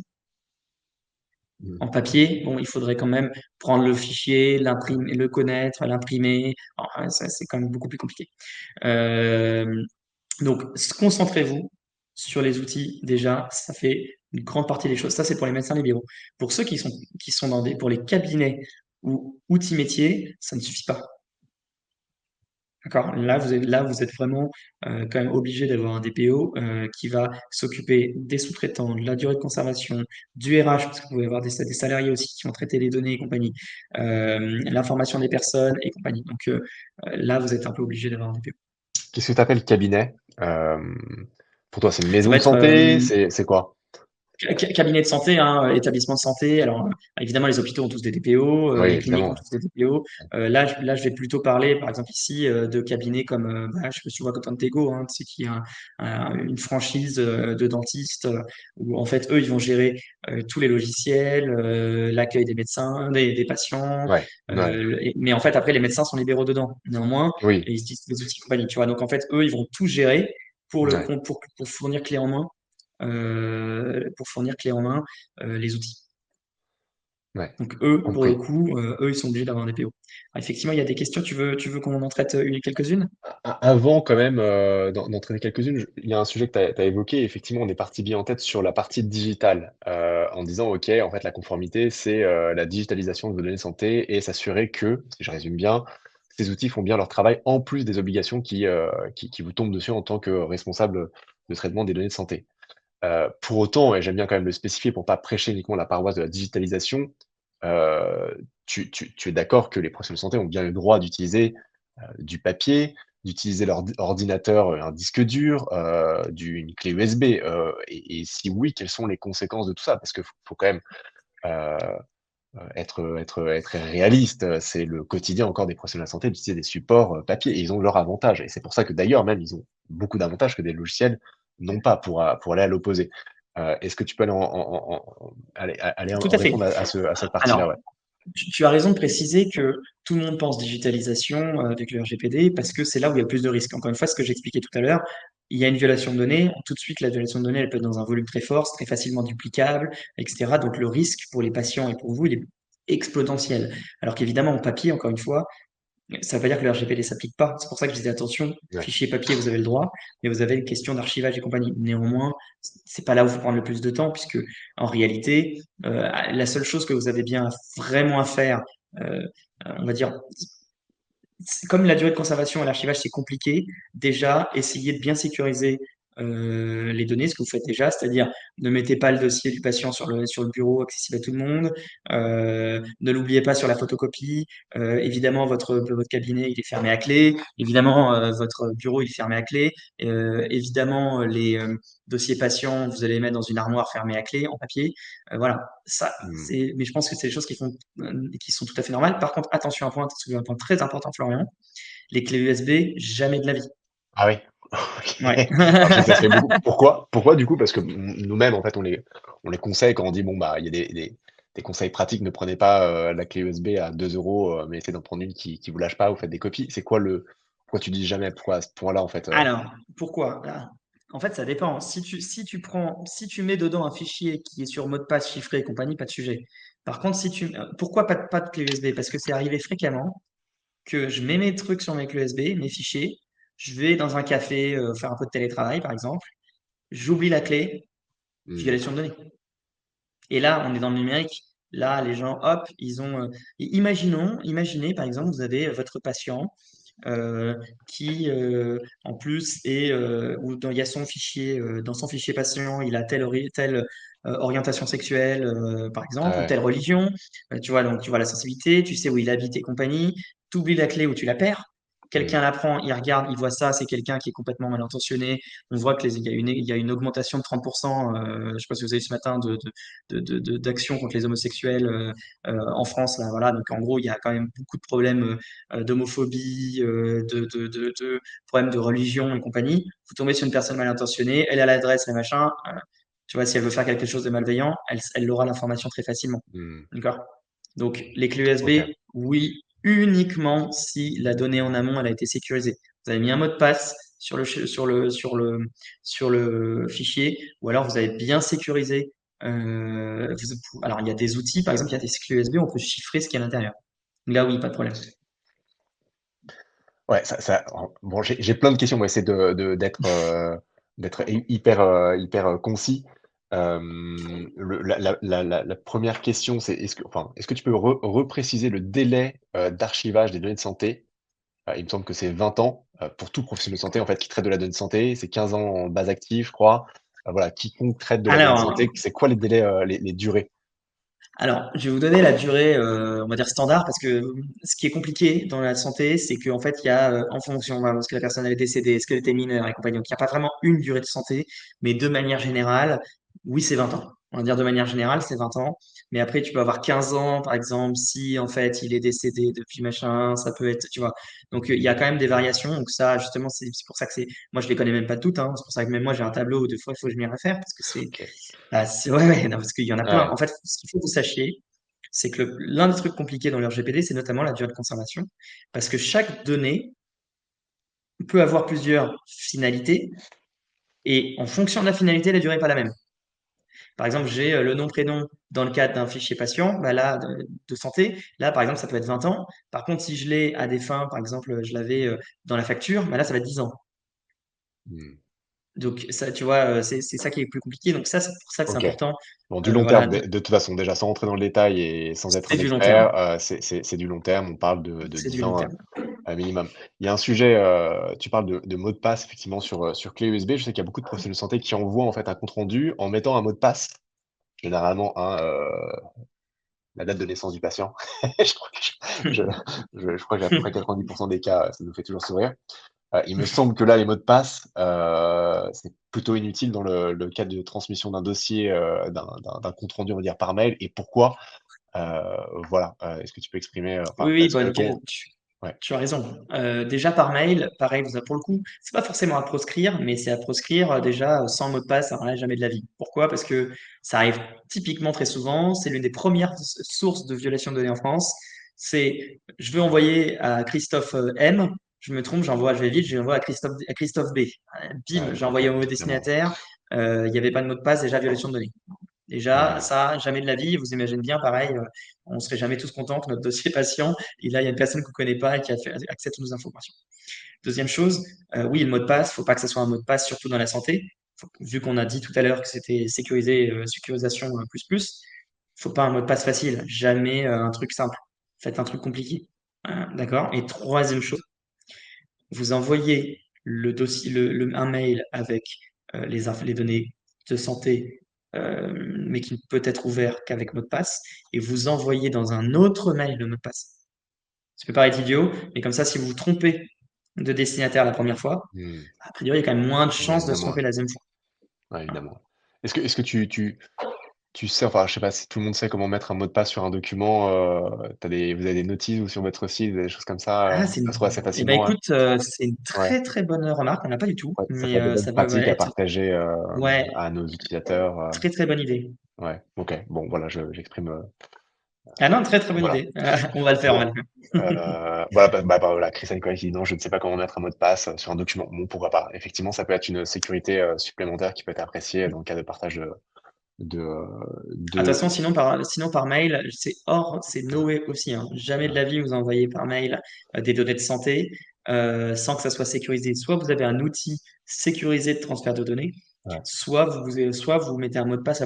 Mmh. En papier, bon, il faudrait quand même prendre le fichier, l'imprimer, le connaître, l'imprimer. Enfin, ça, c'est quand même beaucoup plus compliqué. Euh, donc, concentrez-vous sur les outils. Déjà, ça fait une grande partie des choses. Ça, c'est pour les médecins libéraux. Pour ceux qui sont pour les cabinets ou outils métiers, ça ne suffit pas. D'accord? Là, vous êtes vraiment quand même obligé d'avoir un DPO qui va s'occuper des sous-traitants, de la durée de conservation, du RH, parce que vous pouvez avoir des salariés aussi qui vont traiter les données et compagnie, l'information des personnes et compagnie. Donc là, vous êtes un peu obligé d'avoir un DPO. Qu'est-ce que tu appelles cabinet? Pour toi, c'est une Ça maison va de être santé? C'est quoi? Cabinet de santé, hein, établissement de santé. Alors, évidemment, les hôpitaux ont tous des DPO, Oui, les cliniques ont évidemment. tous des DPO. Là, je vais plutôt parler, par exemple, ici, de cabinets comme, je sais pas si tu vois Contentego, hein, tu sais, qui est une franchise de dentistes où, en fait, eux, ils vont gérer tous les logiciels, l'accueil des médecins, des patients. Ouais, ouais. Mais en fait, après, les médecins sont libéraux dedans, néanmoins, et Oui, ils utilisent les outils et compagnie, tu vois. Donc, en fait, eux, ils vont tout gérer pour le ouais, compte, pour fournir clé en main les outils. ouais. Donc eux, pour le Compris. coup, eux, ils sont obligés d'avoir des PO. Alors, effectivement, il y a des questions. Tu veux qu'on en traite quelques-unes? Avant quand même, d'en traiter quelques-unes, il y a un sujet que tu as évoqué. Effectivement, on est parti bien en tête sur la partie digitale, en disant, OK, en fait, la conformité, c'est la digitalisation de vos données santé et s'assurer que, si je résume bien, ces outils font bien leur travail en plus des obligations qui vous tombent dessus en tant que responsable de traitement des données de santé. Pour autant, et j'aime bien quand même le spécifier pour pas prêcher uniquement la paroisse de la digitalisation, tu es d'accord que les professionnels de santé ont bien le droit d'utiliser du papier, d'utiliser leur ordinateur, un disque dur, une clé USB, et si oui, quelles sont les conséquences de tout ça? Parce que faut quand même, heu être réaliste, c'est le quotidien encore des professionnels de la santé d'utiliser des supports, papier et ils ont leur avantage et c'est pour ça que d'ailleurs même ils ont beaucoup d'avantages que des logiciels n'ont pas pour aller à l'opposé. Est-ce que tu peux aller aller Tout en à fait. répondre à cette partie-là? Alors, Ouais. tu as raison de préciser que tout le monde pense digitalisation avec le RGPD parce que c'est là où il y a le plus de risques. Encore une fois, ce que j'expliquais tout à l'heure, il y a une violation de données. Tout de suite, la violation de données, elle peut être dans un volume très fort, c'est très facilement duplicable, etc. Donc, le risque pour les patients et pour vous, il est exponentiel. Alors qu'évidemment, en papier, encore une fois, ça veut pas dire que le RGPD s'applique pas. C'est pour ça que je disais attention, Ouais. fichier papier, vous avez le droit, mais vous avez une question d'archivage et compagnie. Néanmoins, c'est pas là où il faut prendre le plus de temps, puisque en réalité, la seule chose que vous avez bien vraiment à faire, euh, on va dire, comme la durée de conservation et l'archivage, c'est compliqué, déjà, essayez de bien sécuriser les données, ce que vous faites déjà, c'est-à-dire ne mettez pas le dossier du patient sur le bureau accessible à tout le monde, ne l'oubliez pas sur la photocopie, évidemment, votre cabinet, il est fermé à clé, évidemment, votre bureau, il est fermé à clé, évidemment, les dossiers patients, vous allez les mettre dans une armoire fermée à clé, en papier, voilà. Ça, Mmh. mais je pense que c'est des choses qui sont tout à fait normales. Par contre, attention à un point, tu as soulevé un point très important, Florian. Les clés USB, jamais de la vie. Ah oui? OK. Ouais. Alors je sais que ça se fait beaucoup. Pourquoi? Pourquoi du coup? Parce que nous-mêmes en fait on les conseille quand on dit bon bah il y a des conseils pratiques, ne prenez pas, la clé USB à 2 €, mais essayez d'en prendre une qui vous lâche pas, vous faites des copies. C'est quoi le pourquoi tu dis jamais? Pourquoi à ce point-là en fait? Alors, pourquoi? En fait, ça dépend. Si tu mets dedans un fichier qui est sur mot de passe chiffré et compagnie, pas de sujet. Par contre, pourquoi pas de clé USB? Parce que c'est arrivé fréquemment que je mets mes trucs sur mes clés USB, mes fichiers, je vais dans un café faire un peu de télétravail, par exemple, j'oublie la clé, Mmh. violation de données. Et là, on est dans le numérique. Là, les gens, hop, ils ont. Imaginez, par exemple, vous avez votre patient qui, en plus, il y a son fichier, dans son fichier patient, il a telle orientation sexuelle, par Ah exemple, ou ouais. telle religion. Tu vois, donc tu vois la sensibilité, tu sais où il habite et compagnie. Tu oublies la clé ou tu la perds. Mmh. Quelqu'un la prend, il regarde, il voit ça, c'est quelqu'un qui est complètement mal intentionné. On voit qu'il y a une augmentation de 30%, je ne sais pas si vous avez vu ce matin, d'actions contre les homosexuels en France. Là, voilà. Donc en gros, il y a quand même beaucoup de problèmes d'homophobie, de problèmes de religion et compagnie. Vous tombez sur une personne mal intentionnée, elle a l'adresse, le machin. Tu vois, si elle veut faire quelque chose de malveillant, elle aura l'information très facilement. Mmh. D'accord? Donc, les clés USB, OK. oui, uniquement si la donnée en amont, elle a été sécurisée. Vous avez mis un mot de passe sur le fichier, ou alors vous avez bien sécurisé. Alors, il y a des outils, par exemple, il y a des clés USB, on peut chiffrer ce qu'il y a à l'intérieur. Là, oui, pas de problème. Ouais, ça bon j'ai plein de questions, on va essayer d'être hyper concis. La 1re question, c'est est-ce que tu peux repréciser le délai, d'archivage des données de santé? Il me semble que c'est 20 ans, pour tout professionnel de santé, en fait, qui traite de la donnée de santé. C'est 15 ans en base active, je crois. Voilà, quiconque traite de la donnée de Alors, santé, c'est quoi les délais, les durées? Alors, je vais vous donner la durée, on va dire standard, parce que ce qui est compliqué dans la santé, c'est qu'en fait, il y a, en fonction, voilà, est-ce que la personne elle est décédée, est-ce qu'elle était mineure et compagnie. Donc, il n'y a pas vraiment une durée de santé, mais de manière générale, oui, c'est 20 ans. On va dire de manière générale, c'est 20 ans. Mais après, tu peux avoir 15 ans, par exemple, si en fait il est décédé depuis machin, ça peut être, tu vois. Donc il y a quand même des variations. Donc ça, justement, c'est pour ça que c'est. Moi, je les connais même pas toutes, hein. C'est pour ça que même moi, j'ai un tableau où deux fois, il faut que je m'y réfère parce que OK. ouais, ouais, non, parce qu'il y en a plein. Ouais. En fait, ce qu'il faut que vous sachiez, c'est que l'un des trucs compliqués dans le RGPD, c'est notamment la durée de conservation. Parce que chaque donnée peut avoir plusieurs finalités et en fonction de la finalité, la durée n'est pas la même. Par exemple, j'ai le nom, prénom dans le cadre d'un fichier patient, bah là, de santé. Là, par exemple, ça peut être 20 ans. Par contre, si je l'ai à des fins, par exemple, je l'avais dans la facture, bah là, ça va être 10 ans. Mmh. Donc, ça, tu vois, c'est ça qui est plus compliqué. Donc, ça, c'est pour ça que c'est OK. important. Bon, du long Voilà, terme, de toute façon, déjà sans rentrer dans le détail et sans être c'est un du long terme. expert, c'est du long terme. On parle de C'est du 10 long ans, terme. minimum. Il y a un sujet, tu parles de mot de passe effectivement sur clé USB. Je sais qu'il y a beaucoup de professionnels de santé qui envoient en fait un compte rendu en mettant un mot de passe, généralement la date de naissance du patient. Je crois que je je crois qu'à peu près 90 des cas, ça nous fait toujours sourire. Il me semble que là, les mots de passe, c'est plutôt inutile dans le cas de transmission d'un dossier, d'un compte rendu, on va dire, par mail et pourquoi? Voilà, est-ce que tu peux exprimer, enfin, Oui, oui, est-ce bonne que question. comment ouais. Tu as raison. Déjà par mail, pareil, pour le coup, c'est pas forcément à proscrire, mais c'est à proscrire déjà sans mot de passe, alors là, jamais de la vie. Pourquoi? Parce que ça arrive typiquement très souvent. C'est l'une des premières sources de violation de données en France. C'est je veux envoyer à Christophe M. Je me trompe, je vais vite, j'envoie à Christophe B. Bim, j'ai OK, envoyé au mauvais évidemment. destinataire. Il n'y avait pas de mot de passe, déjà violation de données. Déjà, Mmh. ça, jamais de la vie. Vous imaginez bien, pareil, on serait jamais tous contents que notre dossier patient, et là, il y a une personne qu'on ne connaît pas et qui a fait accès à toutes nos informations. Deuxième chose, oui, le mot de passe, il ne faut pas que ce soit un mot de passe, surtout dans la santé. Vu qu'on a dit tout à l'heure que c'était sécurisé, sécurisation plus, il ne faut pas un mot de passe facile, jamais un truc simple. Faites un truc compliqué. D'accord? Et troisième chose, vous envoyez le dossier, un mail avec les données de santé, mais qui ne peut être ouvert qu'avec mot de passe, et vous envoyez dans un autre mail le mot de passe. Ça peut paraître idiot, mais comme ça, si vous vous trompez de destinataire la première fois, Mmh. a priori, il y a quand même moins de Ouais, chances de se évidemment, tromper ouais. la deuxième fois. Ouais, Voilà. évidemment. Est-ce que tu sais, enfin, je sais pas si tout le monde sait comment mettre un mot de passe sur un document, vous avez des notices ou sur votre site, des choses comme ça, Ah, ça se trouve assez eh ben, facilement, hein? écoute, c'est une Ouais, très très bonne remarque. On n'a pas du tout, ouais, ça peut mais être des bonnes ça peut pratiques à être partager, ouais, à nos utilisateurs, très très bonne idée. ouais, OK. Bon, voilà, j'exprime, Ah non, très très bonne voilà. idée. On va le faire, on va Bon, le faire. voilà, voilà, Chris Cohen qui dit: «Non, je ne sais pas comment mettre un mot de passe, sur un document». Bon, pourquoi pas? Effectivement, ça peut être une sécurité, supplémentaire qui peut être appréciée dans le cas de partage, de, heu, Ah, de toute de façon, sinon par mail, c'est no way aussi, hein. Jamais de voilà, la vie vous envoyez par mail des données de santé sans que ça soit sécurisé. Soit vous avez un outil sécurisé de transfert de données, ouais. soit vous mettez un mot de passe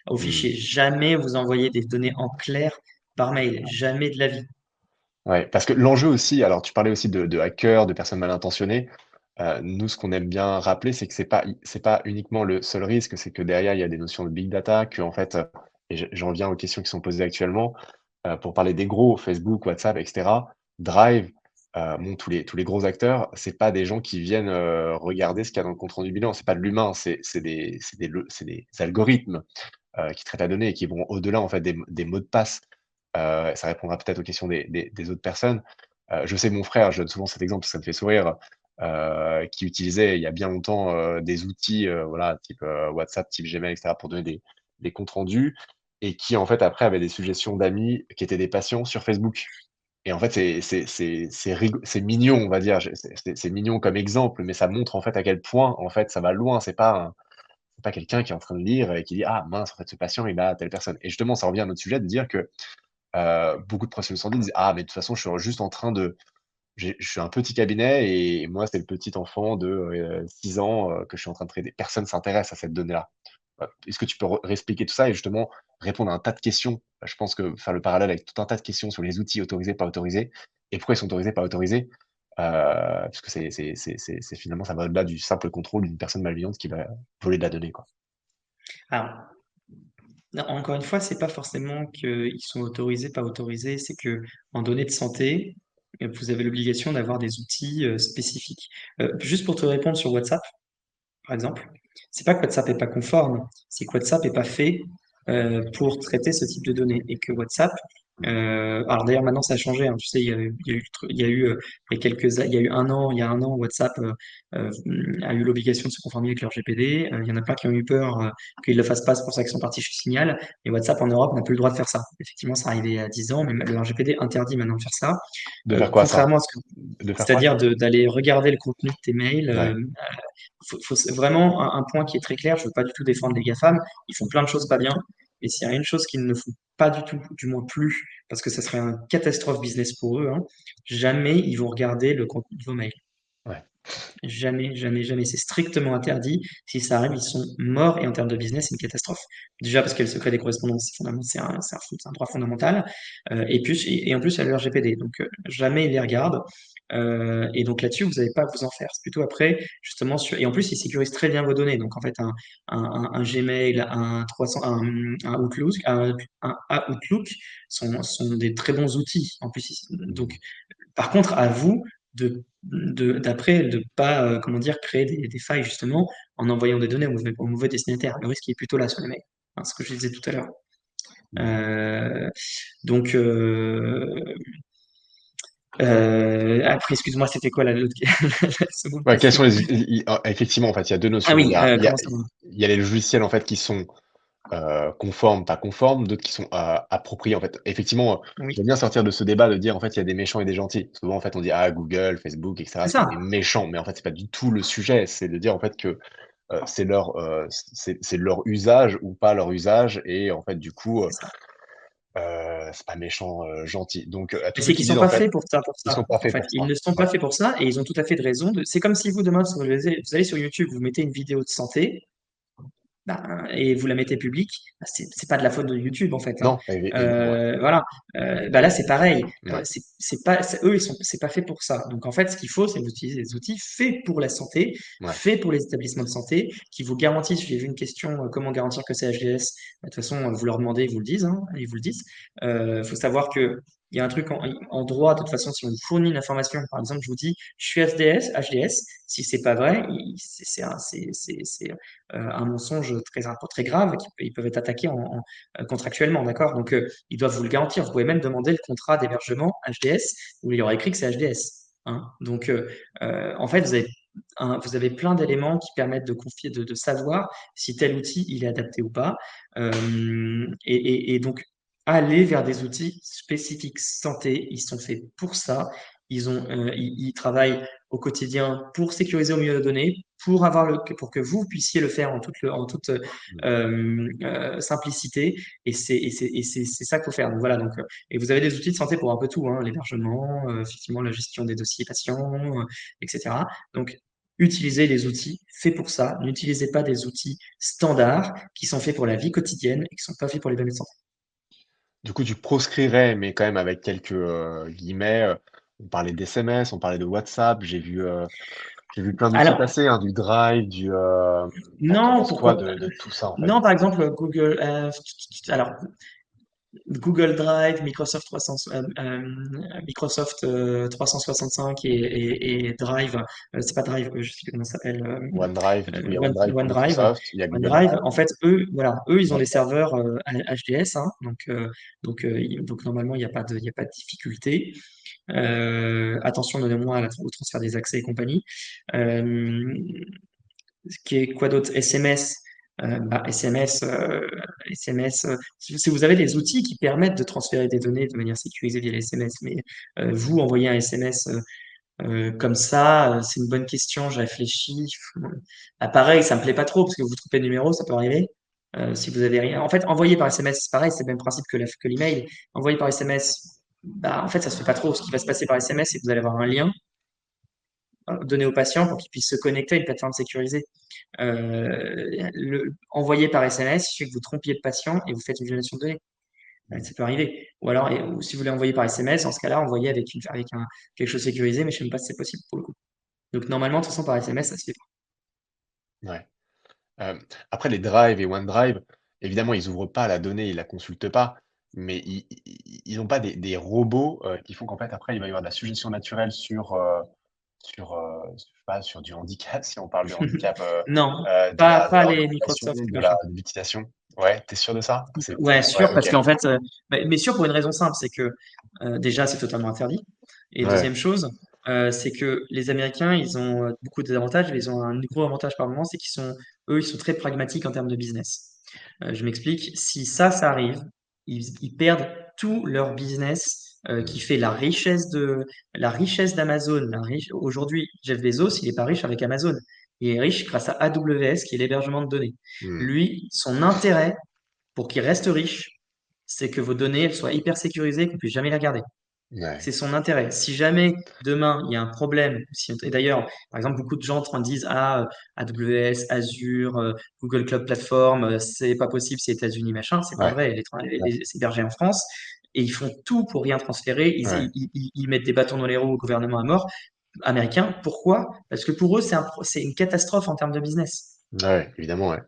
au Mmh. fichier. Jamais vous envoyez des données en clair par mail. Jamais de la vie. Ouais, parce que l'enjeu aussi, alors tu parlais aussi de hackers, de personnes mal intentionnées. Nous, ce qu'on aime bien rappeler, c'est que c'est pas uniquement le seul risque, c'est que derrière, il y a des notions de big data, qu'en fait, et j'en viens aux questions qui sont posées actuellement, pour parler des gros, Facebook, WhatsApp, et cetera, Drive, bon, tous les gros acteurs, c'est pas des gens qui viennent, regarder ce qu'il y a dans le compte rendu bilan. C'est pas de l'humain, c'est des algorithmes, qui traitent la donnée et qui vont au-delà, en fait, des mots de passe. Ça répondra peut-être aux questions des autres personnes. Je sais mon frère, je donne souvent cet exemple, parce que ça me fait sourire, qui utilisait il y a bien longtemps, des outils, voilà, type, WhatsApp, type Gmail, et cetera, pour donner des comptes rendus et qui, en fait, après avait des suggestions d'amis qui étaient des patients sur Facebook et en fait, c'est mignon, on va dire. C'est mignon comme exemple, mais ça montre, en fait, à quel point, en fait, ça va loin. C'est pas quelqu'un qui est en train de lire et qui dit: «Ah mince, en fait, ce patient, il a telle personne» et justement, ça revient à notre sujet de dire que beaucoup de professionnels de santé disent: «Ah mais de toute façon, je suis juste en train de je suis un petit cabinet et moi, c'est le petit enfant de, 6 ans, que je suis en train de traiter. Personne s'intéresse à cette donnée-là». Est-ce que tu peux re réexpliquer tout ça et justement répondre à un tas de questions? Je pense que faire le parallèle avec tout un tas de questions sur les outils autorisés, pas autorisés et pourquoi ils sont autorisés, pas autorisés, parce que c'est finalement ça va au-delà du simple contrôle d'une personne malveillante qui va voler de la donnée, quoi. Alors, non, encore une fois, c'est pas forcément qu'ils sont autorisés, pas autorisés, c'est que en données de santé, vous avez l'obligation d'avoir des outils spécifiques. Juste pour te répondre sur WhatsApp. par exemple, c'est pas que WhatsApp est pas conforme, c'est que WhatsApp est pas fait pour traiter ce type de données et que WhatsApp, alors d'ailleurs maintenant ça a changé, hein, tu sais, il y a eu il y a un an, WhatsApp euh, a eu l'obligation de se conformer avec leur RGPD. Il y en a plein qui ont eu peur qu'ils le fassent pas, c'est pour ça qu'ils sont partis chez Signal. Et WhatsApp en Europe n'a plus le droit de faire ça. Effectivement, ça arrivait il y a 10 ans, mais le RGPD interdit maintenant de faire ça. De faire quoi ça? Contrairement à ce que, De faire quoi? c'est-à-dire d'aller regarder le contenu de tes mails. Ouais, C'est vraiment un point qui est très clair. Je veux pas du tout défendre les GAFAM. Ils font plein de choses pas bien. Et s'il y a une chose qu'ils ne font pas du tout, du moins plus, parce que ça serait une catastrophe business pour eux, hein, jamais ils vont regarder le contenu de vos mails. ouais. Jamais, jamais, jamais. C'est strictement interdit. Si ça arrive, ils sont morts et en termes de business, c'est une catastrophe. Déjà parce qu'il y a le secret des correspondances, c'est un droit fondamental. Et en plus, il y a le RGPD. Donc, jamais ils les regardent. Et donc là-dessus, vous n'avez pas à vous en faire. C'est plutôt après, justement, et en plus, ils sécurisent très bien vos données. Donc, en fait, un Gmail, un 300, un Outlook sont des très bons outils. En plus, donc, Mmh. par contre, à vous d'après de pas comment dire créer des failles justement en envoyant des données au mauvais destinataire. Le risque est plutôt là sur les mails. Hein, ce que je disais tout à l'heure. Mmh. Euh, donc après, excuse-moi, c'était quoi l'autre la seconde Ouais, quels question? sont les i effectivement, en fait, il y a 2 Ah notions. oui, comment ça va? Il y a les logiciels, en fait, qui sont, conformes, pas conformes, d'autres qui sont, appropriés, en fait. Effectivement, Oui, j'aime bien sortir de ce débat de dire, en fait, il y a des méchants et des gentils. Souvent, en fait, on dit: «Ah, Google, Facebook et cetera, c'est ce sont ça. des méchants», mais en fait, c'est pas du tout le sujet. C'est de dire, en fait, que, c'est leur usage ou pas leur usage et en fait, du coup, C'est ça. c'est pas méchant, gentil. Donc, à Mais tous ceux c'est qui qu'ils disent, sont en pas fait, faits pour ça, ils sont pas en faits fait. pour Ils ça. ne sont Ouais, pas faits pour ça et ils ont tout à fait de raison. C'est comme si vous demain, vous allez sur YouTube, vous mettez une vidéo de santé. Ben, et vous la mettez publique, ben, c'est pas de la faute de YouTube en fait, hein. non, évidemment, ouais. Voilà. Bah là c'est pareil. Ouais. C'est pas eux ils sont c'est pas fait pour ça. Donc en fait ce qu'il faut c'est utiliser des outils faits pour la santé, Ouais. faits pour les établissements de santé, qui vous garantissent. J'ai vu une question comment garantir que c'est HDS. De toute façon vous leur demandez ils vous le disent, hein, ils vous le disent. Faut savoir que il y a un truc en droit, de toute façon, si on vous fournit une information, par exemple, je vous dis, je suis HDS, si c'est pas vrai, c'est un mensonge très grave, ils peuvent être attaqués contractuellement, d'accord? Donc, ils doivent vous le garantir. Vous pouvez même demander le contrat d'hébergement HDS où il y aura écrit que c'est HDS. Hein. Donc, en fait, vous avez plein d'éléments qui permettent de confier, de savoir si tel outil il est adapté ou pas. Et donc, aller vers des outils spécifiques santé, ils sont faits pour ça. Ils travaillent au quotidien pour sécuriser au mieux les données, pour que vous puissiez le faire en toute Mmh. simplicité. C'est ça qu'il faut faire. Donc voilà. Et vous avez des outils de santé pour un peu tout, hein, l'hébergement, effectivement la gestion des dossiers patients, etc. Donc utilisez les outils faits pour ça. N'utilisez pas des outils standards qui sont faits pour la vie quotidienne et qui sont pas faits pour les données de santé. Du coup, tu proscrirais, mais quand même avec quelques, guillemets, on parlait d'SMS, on parlait de WhatsApp, j'ai vu plein d'outils Alors, passer, hein, du Drive, tu non, penses quoi pourquoi? de tout ça, en fait? Non, par exemple, alors, Google Drive, Microsoft 365 et Drive, c'est pas Drive, je sais plus comment ça s'appelle, OneDrive, du coup, il y a OneDrive pour OneDrive. Microsoft, il y a Google OneDrive, Drive, en fait, eux, voilà, eux, ils ont des WhatsApp. serveurs HDS, hein, donc normalement, il y a pas de difficulté. Attention, donnez-moi au transfert des accès et compagnie. Euh, qui est quoi d'autre? SMS. SMS. Si vous avez des outils qui permettent de transférer des données de manière sécurisée via les SMS, mais vous envoyer un SMS comme ça, c'est une bonne question. Je réfléchis. Ah, pareil, ça me plaît pas trop parce que vous trompez de numéro, ça peut arriver. Si vous avez rien. En fait, envoyer par SMS, c'est pareil, c'est le même principe que l'email. Envoyer par SMS, bah, en fait, ça se fait pas trop. Ce qui va se passer par SMS, c'est que vous allez avoir un lien donné au patient pour qu'il puisse se connecter à une plateforme sécurisée. Envoyer par SMS, il suffit que vous trompiez le patient et vous faites une violation de données. Mmh. Ça peut arriver. Ou alors, ou si vous voulez envoyer par SMS, en ce cas-là, envoyer quelque chose sécurisé, mais je ne sais même pas si c'est possible pour le coup. Donc normalement, de toute façon, par SMS, ça se fait pas. Ouais. Après les Drive et OneDrive, évidemment, ils ouvrent pas la donnée, ils la consultent pas, mais ils ont pas des robots, qui font qu'en fait, après, il va y avoir de la suggestion naturelle sur, je sais pas, sur du handicap, si on parle de handicap, Non, de pas la les régulation, Microsoft de machin. l'utilisation? Ouais, tu es sûr de ça? C'est Ouais, ouais, sûr, parce OK. qu'en fait, mais sûr pour une raison simple, c'est que déjà, c'est totalement interdit. Et Ouais. deuxième chose, c'est que les Américains, ils ont beaucoup de désavantages, mais ils ont un gros avantage par moment, c'est eux, ils sont très pragmatiques en termes de business. Je m'explique. Si ça arrive, ils perdent tout leur business qui Mmh. fait la richesse d'Amazon. Aujourd'hui, Jeff Bezos, il n'est pas riche avec Amazon. Il est riche grâce à AWS, qui est l'hébergement de données. Mmh. Lui, son intérêt pour qu'il reste riche, c'est que vos données elles soient hyper sécurisées, qu'on puisse jamais les regarder. Ouais. C'est son intérêt. Si jamais demain il y a un problème, et d'ailleurs, par exemple, beaucoup de gens en disent ah AWS, Azure, Google Cloud Platform, c'est pas possible, c'est États-Unis machin, c'est pas Ouais. vrai. Ouais. C'est hébergé en France et ils font tout pour rien transférer. Ouais. Ils mettent des bâtons dans les roues au gouvernement à mort américain. Pourquoi? Parce que pour eux c'est une catastrophe en termes de business. Ouais, évidemment, ouais.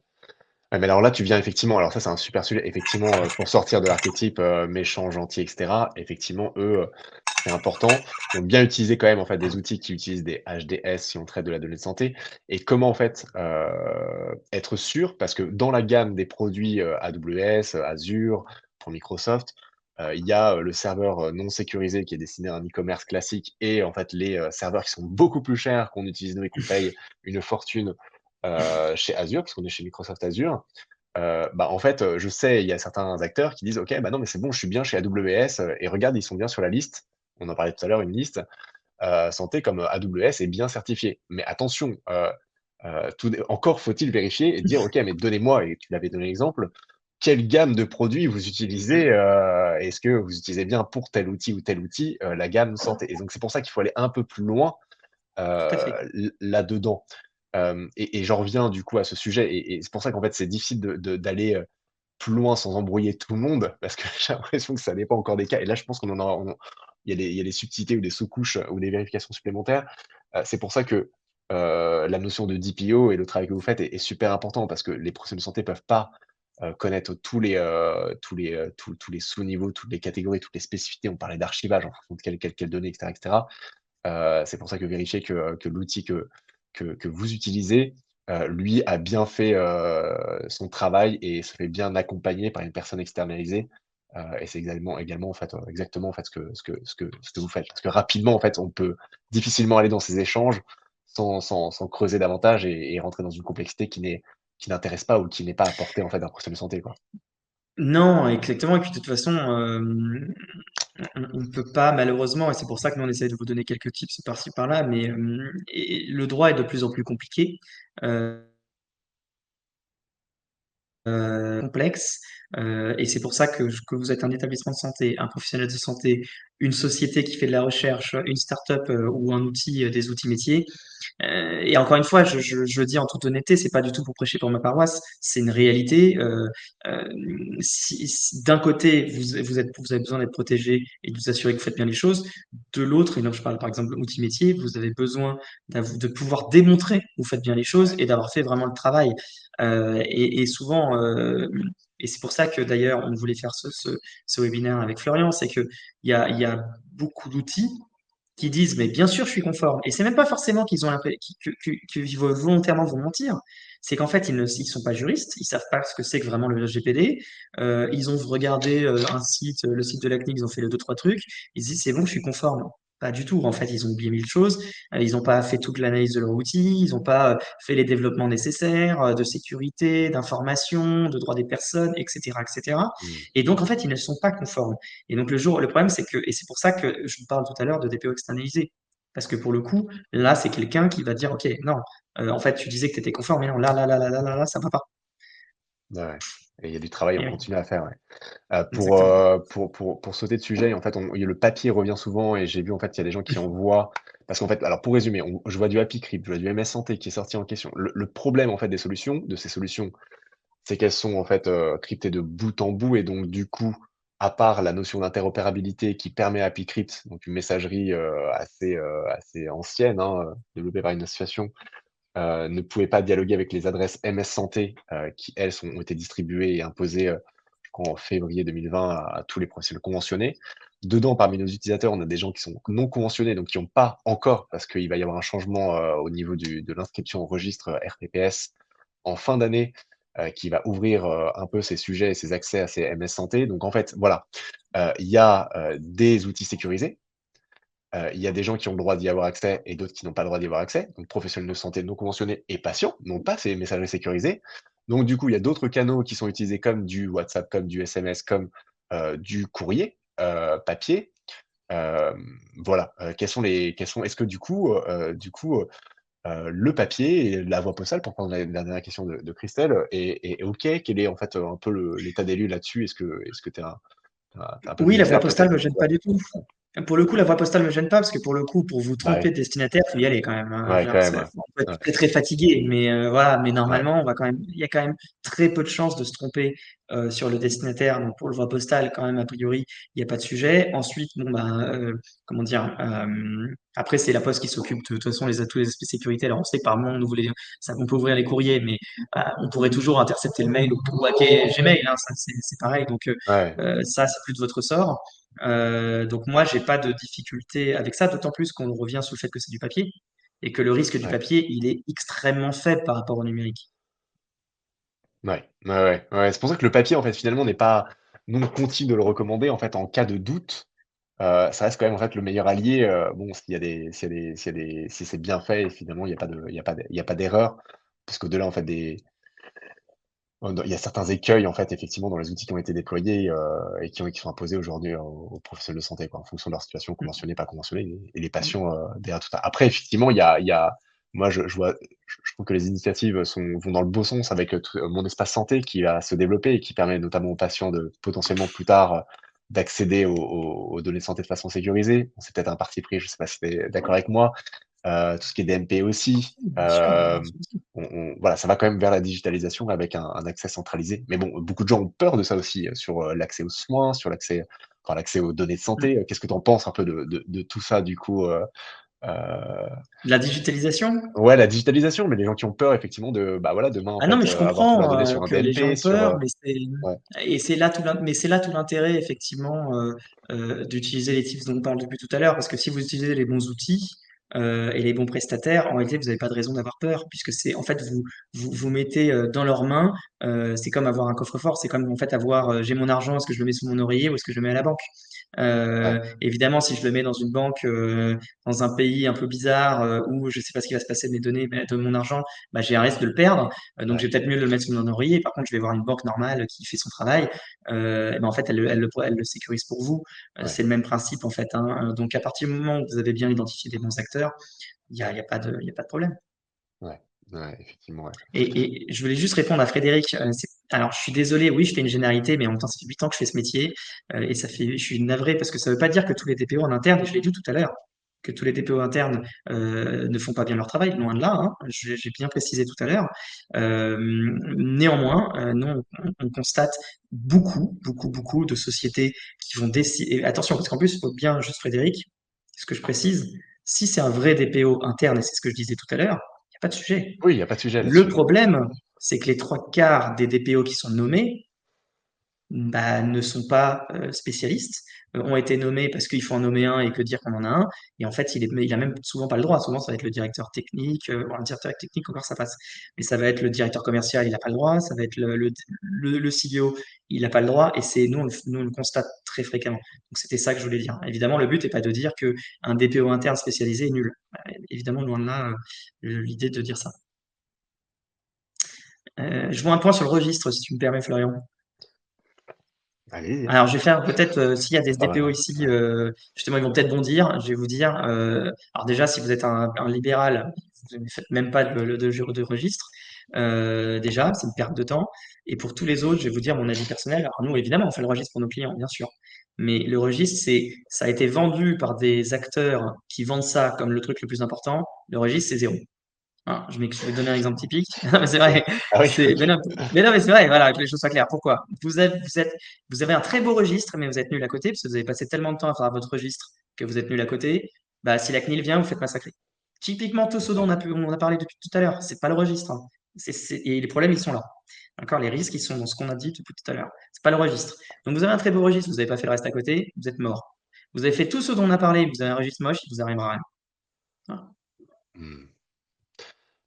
Ouais, mais alors là, tu viens effectivement alors ça, c'est un super sujet. Effectivement, pour sortir de l'archétype, méchant, gentil et cetera, effectivement, eux, c'est important. Donc bien utiliser quand même, en fait, des outils qui utilisent des HDS si on traite de la donnée de santé et comment, en fait, être sûr parce que dans la gamme des produits, AWS, Azure, pour Microsoft, il y a, le serveur, non sécurisé qui est destiné à un e-commerce classique et en fait, les, serveurs qui sont beaucoup plus chers, qu'on utilise nous et qu'on paye une fortune, chez Azure, parce qu'on est chez Microsoft Azure. Bah, en fait, je sais, il y a certains acteurs qui disent: «OK, bah, non, mais c'est bon, je suis bien chez AWS, et regarde, ils sont bien sur la liste». On en parlait tout à l'heure, une liste, santé comme, AWS est bien certifié. Mais attention, tout dé encore faut-il vérifier et dire: «OK, mais donnez-moi» et tu l'avais donné l'exemple, quelle gamme de produits vous utilisez, est-ce que vous utilisez bien pour tel outil, la gamme santé? Et donc c'est pour ça qu'il faut aller un peu plus loin Tout à fait. là-dedans. Et j'en reviens du coup à ce sujet et c'est pour ça qu'en fait c'est difficile d'aller, plus loin sans embrouiller tout le monde parce que j'ai l'impression que ça dépend encore des cas et là je pense qu'on en aura il y a des subtilités ou des sous-couches ou des vérifications supplémentaires. C'est pour ça que, la notion de DPO et le travail que vous faites est super important parce que les professionnels de santé peuvent pas, connaître tous les sous-niveaux, toutes les catégories, toutes les spécificités. On parlait d'archivage en fonction de quelles données et cetera et cetera. C'est pour ça que vérifier que l'outil que vous utilisez, lui a bien fait, son travail et se fait bien accompagner par une personne externalisée, et c'est également en fait, exactement en fait ce que vous faites. Parce que rapidement en fait, on peut difficilement aller dans ces échanges sans creuser davantage et rentrer dans une complexité qui n'intéresse pas ou qui n'est pas à portée en fait d'un professionnel de santé, quoi. Non, exactement. Et puis de toute façon, on ne peut pas malheureusement, et c'est pour ça que nous on essaie de vous donner quelques tips par-ci par-là, mais et le droit est de plus en plus compliqué. Euh, complexe. Et c'est pour ça que vous êtes un établissement de santé, un professionnel de santé, une société qui fait de la recherche, une start-up ou un outil, des outils métiers. Et encore une fois, je le dis en toute honnêteté, c'est pas du tout pour prêcher pour ma paroisse, c'est une réalité. Euh, si d'un côté vous avez besoin d'être protégé et de vous assurer que vous faites bien les choses, de l'autre, et donc je parle par exemple outil métier, vous avez besoin de pouvoir démontrer que vous faites bien les choses Ouais. et d'avoir fait vraiment le travail. Et souvent, et c'est pour ça que d'ailleurs on voulait faire ce webinaire avec Florian, c'est que il y a beaucoup d'outils qui disent, mais bien sûr, je suis conforme. Et c'est même pas forcément qu'ils ont qu'ils volontairement vont mentir. C'est qu'en fait, ils sont pas juristes, ils savent pas ce que c'est que vraiment le RGPD. Ils ont regardé un site, le site de la CNIL, ils ont fait les deux, trois trucs. Ils se disent, c'est bon, je suis conforme. Pas du tout. En fait, ils ont oublié mille choses. Ils n'ont pas fait toute l'analyse de leur outil. Ils n'ont pas fait les développements nécessaires de sécurité, d'information, de droits des personnes, etc., etc. Mmh. Et donc, en fait, ils ne sont pas conformes. Et donc le problème, c'est que, et c'est pour ça que je vous parle tout à l'heure de DPO externalisé. Parce que pour le coup, là, c'est quelqu'un qui va dire, OK, non, en fait, tu disais que tu étais conforme, mais non, là, ça va pas. Ouais, ouais. Et il y a du travail Et en oui, continu à faire, ouais. exactement. Pour sauter de sujet, en fait, le papier revient souvent et j'ai vu, en fait, il y a des gens qui envoient parce qu'en fait alors pour résumer, je vois du Happy Crypt, je vois du MS Santé qui est sorti en question. Le problème, en fait, de ces solutions, c'est qu'elles sont, en fait, cryptées de bout en bout et donc du coup, à part la notion d'interopérabilité qui permet à Happy Crypt, donc une messagerie, assez ancienne, hein, développée par une association, ne pouvait pas dialoguer avec les adresses MS Santé, qui elles ont été distribuées et imposées, jusqu'en février 2020 à tous les professionnels conventionnés. Dedans, parmi nos utilisateurs, on a des gens qui sont non conventionnés, donc qui n'ont pas encore, parce qu'il va y avoir un changement au niveau de l'inscription au registre RPPS en fin d'année, qui va ouvrir un peu ces sujets et ces accès à ces MS Santé. Donc en fait, voilà, il y a des outils sécurisés. Il y a des gens qui ont le droit d'y avoir accès et d'autres qui n'ont pas le droit d'y avoir accès. Donc professionnels de santé non conventionnés et patients n'ont pas ces messageries sécurisées. Donc du coup, il y a d'autres canaux qui sont utilisés comme du WhatsApp, comme du SMS, comme du courrier papier. Voilà, est-ce que le papier et la voie postale, pour prendre la dernière question de Christelle, est OK? Quel est en fait, un peu l'état des lieux là-dessus? Est-ce que tu as un peu Oui, plus la voie d'éclair postale peut-être? me gêne Ouais, pas du tout. Pour le coup, la voie postale me gêne pas parce que pour le coup, pour vous bah, tromper oui. de destinataire, faut y aller quand même, hein. Je veux Ouais, dire, quand même, ouais. on peut être Ouais, très très fatigué, mais voilà. Mais ouais, normalement, on va quand même, il y a quand même très peu de chances de se tromper sur le destinataire. Donc pour le voie postale, quand même, a priori, il n'y a pas de sujet. Ensuite, bon bah, comment dire, après c'est la Poste qui s'occupe de toute façon tous les aspects sécurité. Alors on sait que par moment, on peut ouvrir les courriers, mais on pourrait toujours intercepter le mail ou hacker Gmail, hein, ça c'est pareil. Donc ouais, ça, c'est plus de votre ressort. Donc moi, j'ai pas de difficulté avec ça, d'autant plus qu'on revient sur le fait que c'est du papier et que le risque du ouais, papier, il est extrêmement faible par rapport au numérique. ouais, ouais, ouais, ouais. C'est pour ça que le papier, en fait, finalement, n'est pas nous, on continue de le recommander, en fait, en cas de doute. Ça reste quand même, en fait, le meilleur allié, bon, si c'est bien fait et finalement, il y a pas d'erreur. Parce qu'au-delà, en fait, il y a certains écueils, en fait, effectivement, dans les outils qui ont été déployés, et qui sont imposés aujourd'hui aux professionnels de santé, quoi, en fonction de leur situation, Mm, conventionnée, pas conventionnée et les mm. patients, derrière tout ça. Après, effectivement, il y a moi, je trouve que les initiatives vont dans le bon sens avec, Mon Espace Santé qui va se développer et qui permet notamment aux patients de potentiellement plus tard, d'accéder aux données de santé de façon sécurisée. Bon, c'est peut-être un parti pris, je sais pas si tu es d'accord avec moi. Tout ce qui est DMP aussi. Bien sûr, bien sûr. Voilà, ça va quand même vers la digitalisation avec un accès centralisé. Mais bon, beaucoup de gens ont peur de ça aussi, sur, l'accès aux soins, sur l'accès aux données de Mm. santé. Qu'est-ce que tu en penses un peu de tout ça du coup, heu? La digitalisation? Ouais, la digitalisation, mais les gens qui ont peur effectivement de, bah, voilà, demain en Ah non, mais fait, je avoir toutes leurs comprends données sur un que les gens DMP, ont sur, peur, ouais, mais c'est là tout l'intérêt effectivement d'utiliser les tips dont on parle depuis tout à l'heure, parce que si vous utilisez les bons outils et les bons prestataires, en réalité vous n'avez pas de raison d'avoir peur, puisque c'est en fait vous mettez dans leurs mains, c'est comme avoir un coffre-fort, c'est comme en fait avoir j'ai mon argent, est-ce que je le mets sous mon oreiller ou est-ce que je le mets à la banque? ouais, Évidemment, si je le mets dans une banque dans un pays un peu bizarre où je sais pas ce qui va se passer de mes données, de mon argent, bah, j'ai un risque de le perdre. Donc, ouais, j'ai peut-être mieux de le mettre sous mon oreiller. Par contre, je vais voir une banque normale qui fait son travail. Et ben, en fait, elle le sécurise pour vous. ouais, C'est le même principe, en fait, hein. Donc, à partir du moment où vous avez bien identifié des bons acteurs, il y a pas il y a pas de problème. ouais, ouais, effectivement, ouais. Et je voulais juste répondre à Frédéric. Alors, je suis désolé, oui, je fais une généralité, mais en même temps, ça fait 8 ans que je fais ce métier. Et je suis navré parce que ça veut pas dire que tous les DPO en interne, et je l'ai dit tout à l'heure, que tous les DPO internes ne font pas bien leur travail, loin de là, hein. J'ai bien précisé tout à l'heure. Néanmoins, nous, on constate beaucoup de sociétés qui vont décider. Attention, parce qu'en plus, il faut bien, juste Frédéric, ce que je précise, si c'est un vrai DPO interne, et c'est ce que je disais tout à l'heure, il n'y a pas de sujet. Oui, il y a pas de sujet Le là-dessus, ouais. problème, c'est que les trois quarts des DPO qui sont nommés bah, ne sont pas spécialistes, ont été nommés parce qu'il faut en nommer un et que dire qu'on en a un. Et en fait, il a même souvent pas le droit. Souvent, ça va être le directeur technique. Bon, le directeur technique, encore ça passe. Mais ça va être le directeur commercial, il n'a pas le droit. Ça va être le CBO, il n'a pas le droit. Et nous, on le constate très fréquemment. Donc, c'était ça que je voulais dire. Évidemment, le but n'est pas de dire qu'un DPO interne spécialisé est nul. Évidemment, loin de là, l'idée de dire ça. Je vois un point sur le registre, si tu me permets, Florian. Allez-y, hein. Alors, je vais faire peut-être, s'il y a des C'est pas mal, DPO ouais. ici, Ouais. justement, ils vont peut-être bondir. Je vais vous dire, alors déjà, si vous êtes un libéral, vous ne faites même pas de registre. Déjà, c'est une perte de temps. Et pour tous les autres, je vais vous dire mon avis personnel. Alors, nous, évidemment, on fait le registre pour nos clients, bien sûr. Mais le registre, ça a été vendu par des acteurs qui vendent ça comme le truc le plus important. Le registre, c'est zéro. Hein, je vais donner un exemple typique. Non, mais c'est vrai. Ah oui, OK. Mais non, mais c'est vrai, voilà, que les choses soient claires. Pourquoi? Vous avez un très beau registre, mais vous êtes nul à côté, parce que vous avez passé tellement de temps à faire votre registre que vous êtes nul à côté. Bah, si la CNIL vient, vous faites massacrer. Typiquement, tout ce dont Ouais, on a parlé depuis tout à l'heure, c'est pas le registre, hein. Et les problèmes, ils sont là. D'accord? Les risques, ils sont dans ce qu'on a dit depuis tout à l'heure. C'est pas le registre. Donc vous avez un très beau registre, vous n'avez pas fait le reste à côté, vous êtes mort. Vous avez fait tout ce dont on a parlé, vous avez un registre moche, il vous arrivera rien. Voilà. Mmh.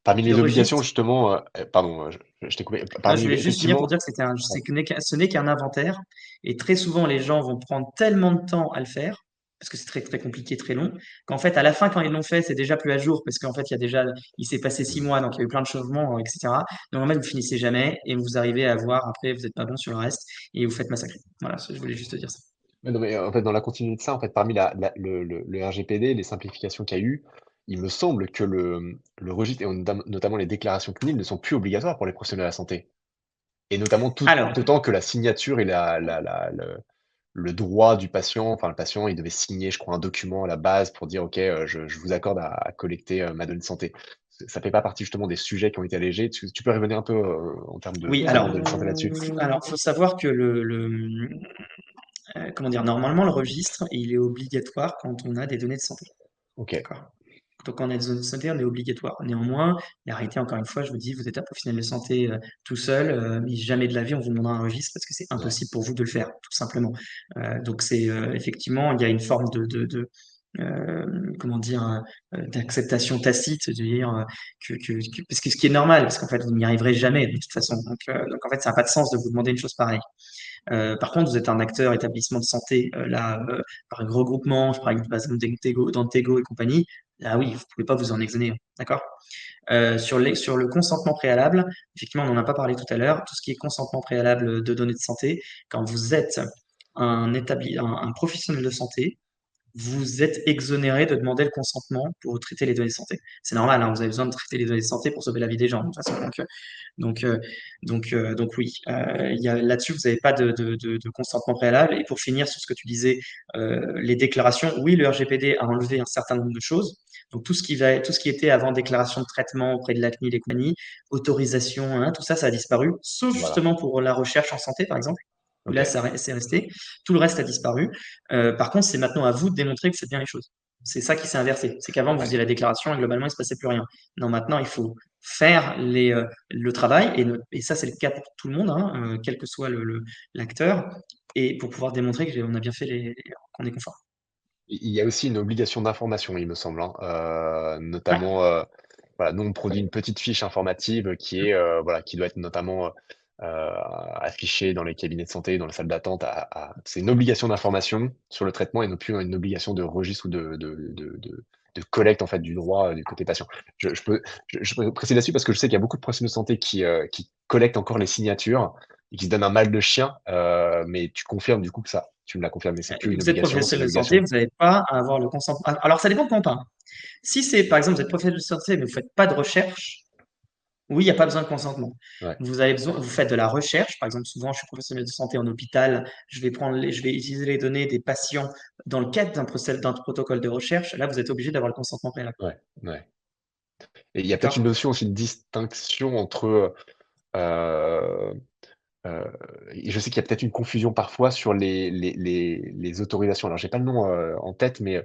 Parmi Le les obligations registre, justement, pardon, je t'ai coupé. là, Parmi je les voulais juste finir pour effectivement dire que ce n'est qu'un inventaire. Et très souvent, les gens vont prendre tellement de temps à le faire, parce que c'est très, très compliqué, très long, qu'en fait, à la fin, quand ils l'ont fait, c'est déjà plus à jour, parce qu'en fait, il s'est passé 6 mois, mmh. donc il y a eu plein de changements, etc. Donc, en fait, vous finissez jamais, et vous arrivez à voir, après, vous n'êtes pas bon sur le reste, et vous faites massacrer. Voilà, je voulais juste te dire ça. Ouais, non, mais en fait, dans la continuité de ça, en fait, parmi le RGPD, les simplifications qu'il y a eu, il me semble que le registre et notamment les déclarations CNIL ne sont plus obligatoires pour les professionnels de la santé et notamment tout Alors, autant que la signature et le droit du patient. Enfin, le patient, il devait signer, je crois, un document à la base pour dire: «OK, je vous accorde à collecter, ma donnée de santé». Ça fait pas partie justement des sujets qui ont été allégés. Tu peux revenir un peu, en termes de oui, traitement de données de santé là-dessus? faut savoir que comment dire, normalement, le registre, il est obligatoire quand on a des données de santé. OK, D'accord? Donc, quand on a des données de santé, on est obligatoire. Néanmoins, la réalité, encore une fois, je vous dis, vous êtes un professionnel de santé tout seul, mais jamais de la vie, on vous demandera un registre parce que c'est ouais, impossible pour vous de le faire, tout simplement. Donc, c'est effectivement, il y a une forme comment dire, d'acceptation tacite, de dire parce que ce qui est normal, parce qu'en fait, vous n'y arriverez jamais de toute façon. Donc en fait, ça n'a pas de sens de vous demander une chose pareille. Par contre, vous êtes un acteur établissement de santé, par un regroupement, je parle par exemple d'Antego et compagnie, là oui, vous pouvez pas vous en exonérer, d'accord? Sur le consentement préalable, effectivement, on n'en a pas parlé tout à l'heure, tout ce qui est consentement préalable de données de santé, quand vous êtes un professionnel de santé, vous êtes exonéré de demander le consentement pour traiter les données de santé. C'est normal, hein, vous avez besoin de traiter les données de santé pour sauver la vie des gens, de toute façon. Donc, euh, donc oui, là-dessus, vous n'avez pas de consentement préalable. Et pour finir sur ce que tu disais, les déclarations, oui, le RGPD a enlevé un certain nombre de choses. Donc tout ce qui était avant déclaration de traitement auprès de la CNIL et compagnie, autorisation, hein, tout ça, ça a disparu, sauf voilà, justement pour la recherche en santé, par exemple, où là, OK, c'est resté. Tout le reste a disparu. Par contre, c'est maintenant à vous de démontrer que vous faites bien les choses. C'est ça qui s'est inversé. C'est qu'avant, vous ouais. faisiez la déclaration et globalement, il ne se passait plus rien. Non, maintenant, il faut faire le travail, et ça, c'est le cas pour tout le monde, hein, quel que soit l'acteur, et pour pouvoir démontrer qu'on a bien fait qu'on est conforme. Il y a aussi une obligation d'information, il me semble, hein, Ouais. notamment, voilà, nous, on produit une petite fiche informative qui est, voilà, qui doit être notamment, affichée dans les cabinets de santé, dans les salles d'attente c'est une obligation d'information sur le traitement et non plus une obligation de registre ou de collecte, en fait, du droit, du côté patient. Je peux préciser là-dessus parce que je sais qu'il y a beaucoup de professionnels de santé qui collectent encore les signatures et qui se donnent un mal de chien, mais tu confirmes du coup que ça tu me l'as confirmé, c'est plus une Vous êtes obligation, c'est une professionnel de santé, obligation? vous n'avez pas à avoir le consentement. Alors, ça dépend de quand on parle. Si c'est, par exemple, vous êtes professionnel de santé, mais vous ne faites pas de recherche, oui, il n'y a pas besoin de consentement. Ouais, Vous faites de la recherche. Par exemple, souvent, je suis professionnel de santé en hôpital. Je vais utiliser les données des patients dans le cadre d'un protocole de recherche. Là, vous êtes obligé d'avoir le consentement préalable. ouais, ouais. Et il y a peut-être une D'accord? notion aussi de distinction entre, heu et je sais qu'il y a peut-être une confusion parfois sur les autorisations. Alors j'ai pas le nom, en tête, mais,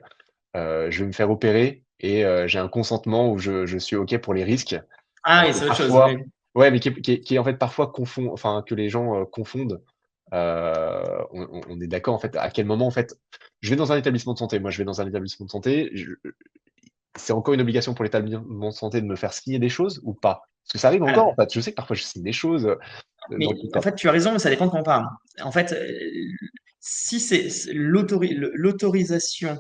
je vais me faire opérer et j'ai un consentement où je suis OK pour les risques, Ah oui, et c'est autre chose. Oui. parfois ouais, mais qui est en fait parfois enfin que les gens, confondent. On est d'accord en fait, à quel moment en fait je vais dans un établissement de santé, moi je vais dans un établissement de santé, c'est encore une obligation pour l'établissement de santé de me faire signer des choses ou pas? Parce que ça arrive encore, en Alors, fait. Je sais que parfois je signe des choses, dans mais le en cadre. fait, tu as raison, mais ça dépend de quand on parle. En fait, si c'est l'autorisation.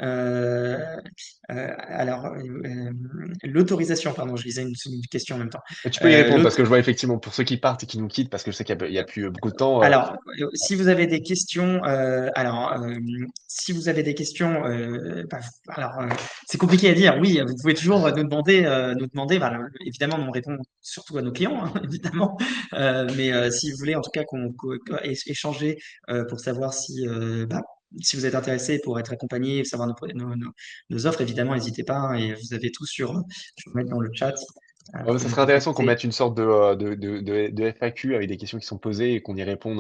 Euh, l'autorisation, pardon, je lisais une question en même temps. Mais tu peux y Euh, répondre l'aut- parce que je vois effectivement pour ceux qui partent et qui nous quittent, parce que je sais qu'il y a plus, beaucoup de temps, alors, si vous avez des questions, si vous avez des questions, c'est compliqué à dire. Oui, vous pouvez toujours nous demander. Bah, évidemment, on répond surtout à nos clients, hein, évidemment. Mais si vous voulez, en tout cas, qu'on échanger pour savoir si vous êtes intéressé pour être accompagné, savoir nos offres, évidemment, n'hésitez pas, hein, et vous avez tout sur. Je vais vous mettre dans le chat. Ouais, Pour ça ne serait pas intéressant qu'on répéter. mette une sorte de FAQ avec des questions qui sont posées et qu'on y réponde,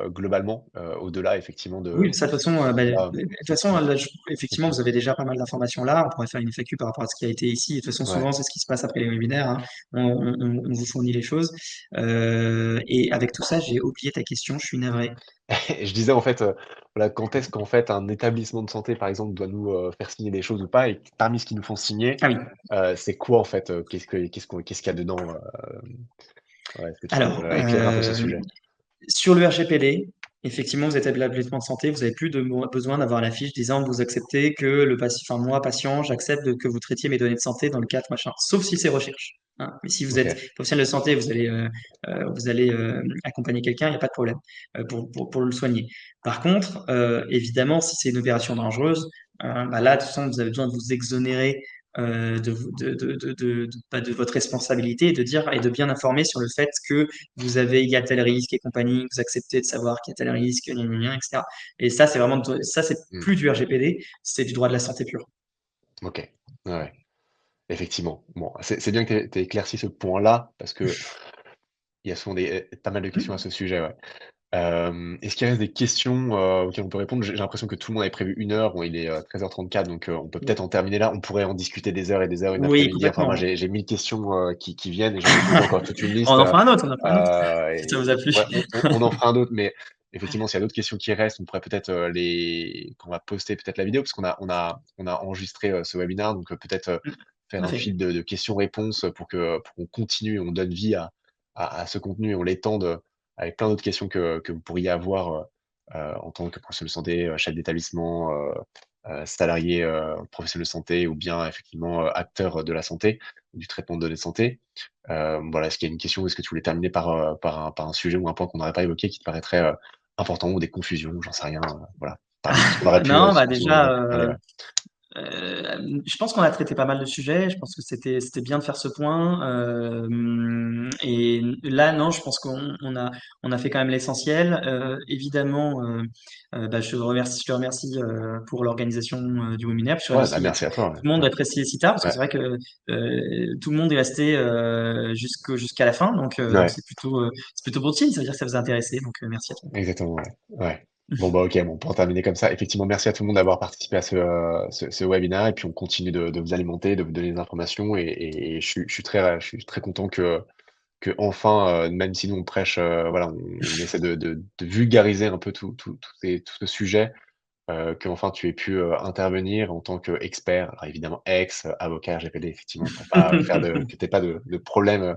globalement, au-delà effectivement Oui, ça, de toute façon, bah, là, de toute façon, là, effectivement, OK. vous avez déjà pas mal d'informations là. On pourrait faire une FAQ par rapport à ce qui a été ici. Et de toute façon, Ouais. souvent, c'est ce qui se passe après les webinaires, hein. On vous fournit les choses. Et avec tout ça, j'ai oublié ta question. Je suis navré. Et je disais en fait, voilà, quand est-ce qu'en fait un établissement de santé, par exemple, doit nous, faire signer des choses ou pas et parmi ce qu'ils nous font signer, Ah oui. c'est quoi en fait, qu'est-ce qu'il y a dedans, ouais, est-ce que tu peux, Alors, éclairer un peu ce sujet? sur le RGPD, effectivement, vous êtes établissement de santé, vous n'avez plus besoin d'avoir la fiche disant vous acceptez que le patient, enfin moi, patient, j'accepte que vous traitiez mes données de santé dans le cadre machin, sauf si c'est recherche, hein. Mais si vous êtes OK. professionnel de santé, vous allez accompagner quelqu'un, il n'y a pas de problème pour le soigner. Par contre, évidemment, si c'est une opération dangereuse, bah là, de toute façon, vous avez besoin de vous exonérer de votre responsabilité et de dire et de bien informer sur le fait que il y a tel risque et compagnie, vous acceptez de savoir qu'il y a tel risque, gna, gna, gna, etc. Et ça, c'est vraiment, ça, c'est Mmh. plus du RGPD, c'est du droit de la santé pur. OK. Ouais, ouais, effectivement. Bon, c'est bien que tu aies éclairci ce point-là parce qu'il y a souvent pas mal de questions à ce sujet, ouais. Est-ce qu'il reste des questions, auxquelles on peut répondre? J'ai l'impression que tout le monde avait prévu 1 heure. Bon, il est, 13h34 donc on peut peut-être en terminer là. On pourrait en discuter des heures et des heures, une Oui, après-midi. Enfin, moi, complètement. j'ai 1000 questions, qui viennent et j'en ai posé encore toute une On liste, en fera un autre, on en fera un autre, si ça vous a et plu. ouais, on en fera un autre, mais effectivement, s'il y a d'autres questions qui restent, on pourrait peut-être, les qu'on va poster peut-être la vidéo parce qu'on a enregistré, ce webinaire donc peut-être, Tout faire à un fait. fil de questions-réponses, pour qu'on continue et on donne vie à ce contenu et on l'étende, avec plein d'autres questions que vous pourriez avoir, en tant que professionnel de santé, chef d'établissement, salarié, professionnel de santé ou bien effectivement, acteur de la santé, du traitement de données de santé. Voilà, est-ce qu'il y a une question? Est-ce que tu voulais terminer par un sujet ou un point qu'on n'aurait pas évoqué qui te paraîtrait, important ou des confusions? J'en sais rien, voilà. Parmi tout ce qu'on aurait pu, Non, ce bah qu'on aurait déjà, pu parler, ouais. je pense qu'on a traité pas mal de sujets. Je pense que c'était bien de faire ce point. Et là, non, je pense qu'on a fait quand même l'essentiel. Évidemment, bah, je te remercie pour l'organisation du webinaire. Puis je Ouais, bah, remercie merci à toi, tout le monde ouais. d'apprécier les citas parce que Ouais, c'est vrai que tout le monde est resté jusqu'à la fin. ouais, Donc ouais. c'est plutôt bon signe. Ça veut dire que ça vous a intéressé. Donc merci à tout Exactement, ouais. Ouais. Bon, bah, OK, bon, pour terminer comme ça, effectivement, merci à tout le monde d'avoir participé à ce webinaire et puis on continue de vous alimenter, de vous donner des informations et je suis très content qu'enfin, même si nous on prêche, voilà, on essaie de vulgariser un peu tout ce sujet, qu'enfin tu aies pu, intervenir en tant qu'expert. Alors évidemment avocat RGPD effectivement pour pas faire le monde. que tu aies pas de problème,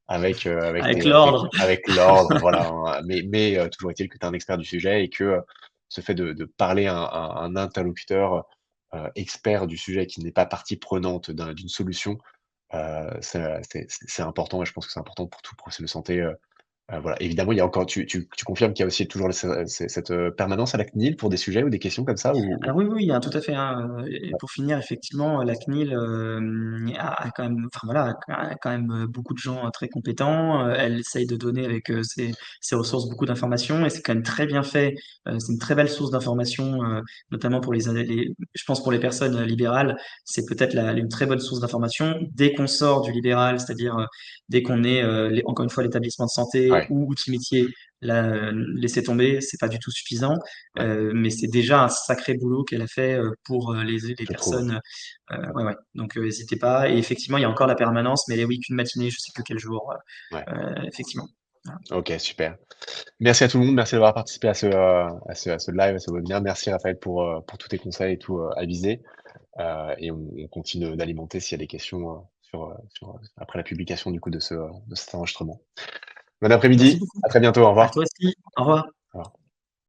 avec Avec tes, tes l'ordre. avec l'ordre, voilà, hein, mais toujours est-il que tu es un expert du sujet et que, ce fait de parler à un interlocuteur, expert du sujet qui n'est pas partie prenante d'une solution, c'est important et je pense que c'est important pour tout professionnel de santé, voilà. Évidemment, il y a encore tu confirmes qu'il y a aussi toujours cette, permanence à la CNIL pour des sujets ou des questions comme ça ou? Ah oui, oui, hein, tout à fait, hein, et Ouais, pour finir, effectivement, la CNIL, a quand même, enfin voilà, a quand même, beaucoup de gens, très compétents. Elle essaye de donner avec, ses ressources beaucoup d'informations et c'est quand même très bien fait. C'est une très belle source d'informations, notamment pour je pense pour les personnes, libérales, c'est peut-être une très bonne source d'information. Dès qu'on sort du libéral, c'est-à-dire, dès qu'on est, encore une fois, l'établissement de santé ouais, ou outil métier, là, laisser tomber, c'est pas du tout suffisant. ouais, Mais c'est déjà un sacré boulot qu'elle a fait pour les je trouve, ouais. personnes. Ouais, ouais. Donc, n'hésitez pas. Et effectivement, il y a encore la permanence, mais les week-ends matinée, je sais plus quel jour. Ouais. Effectivement. Voilà. OK, super. Merci à tout le monde, merci d'avoir participé à ce live, à ce webinaire. Merci Raphaël pour tous tes conseils et tout, avisés, et on continue d'alimenter s'il y a des questions, après la publication du coup de cet enregistrement. Bon Merci après-midi, beaucoup. à très bientôt, au À revoir. toi aussi. Au revoir.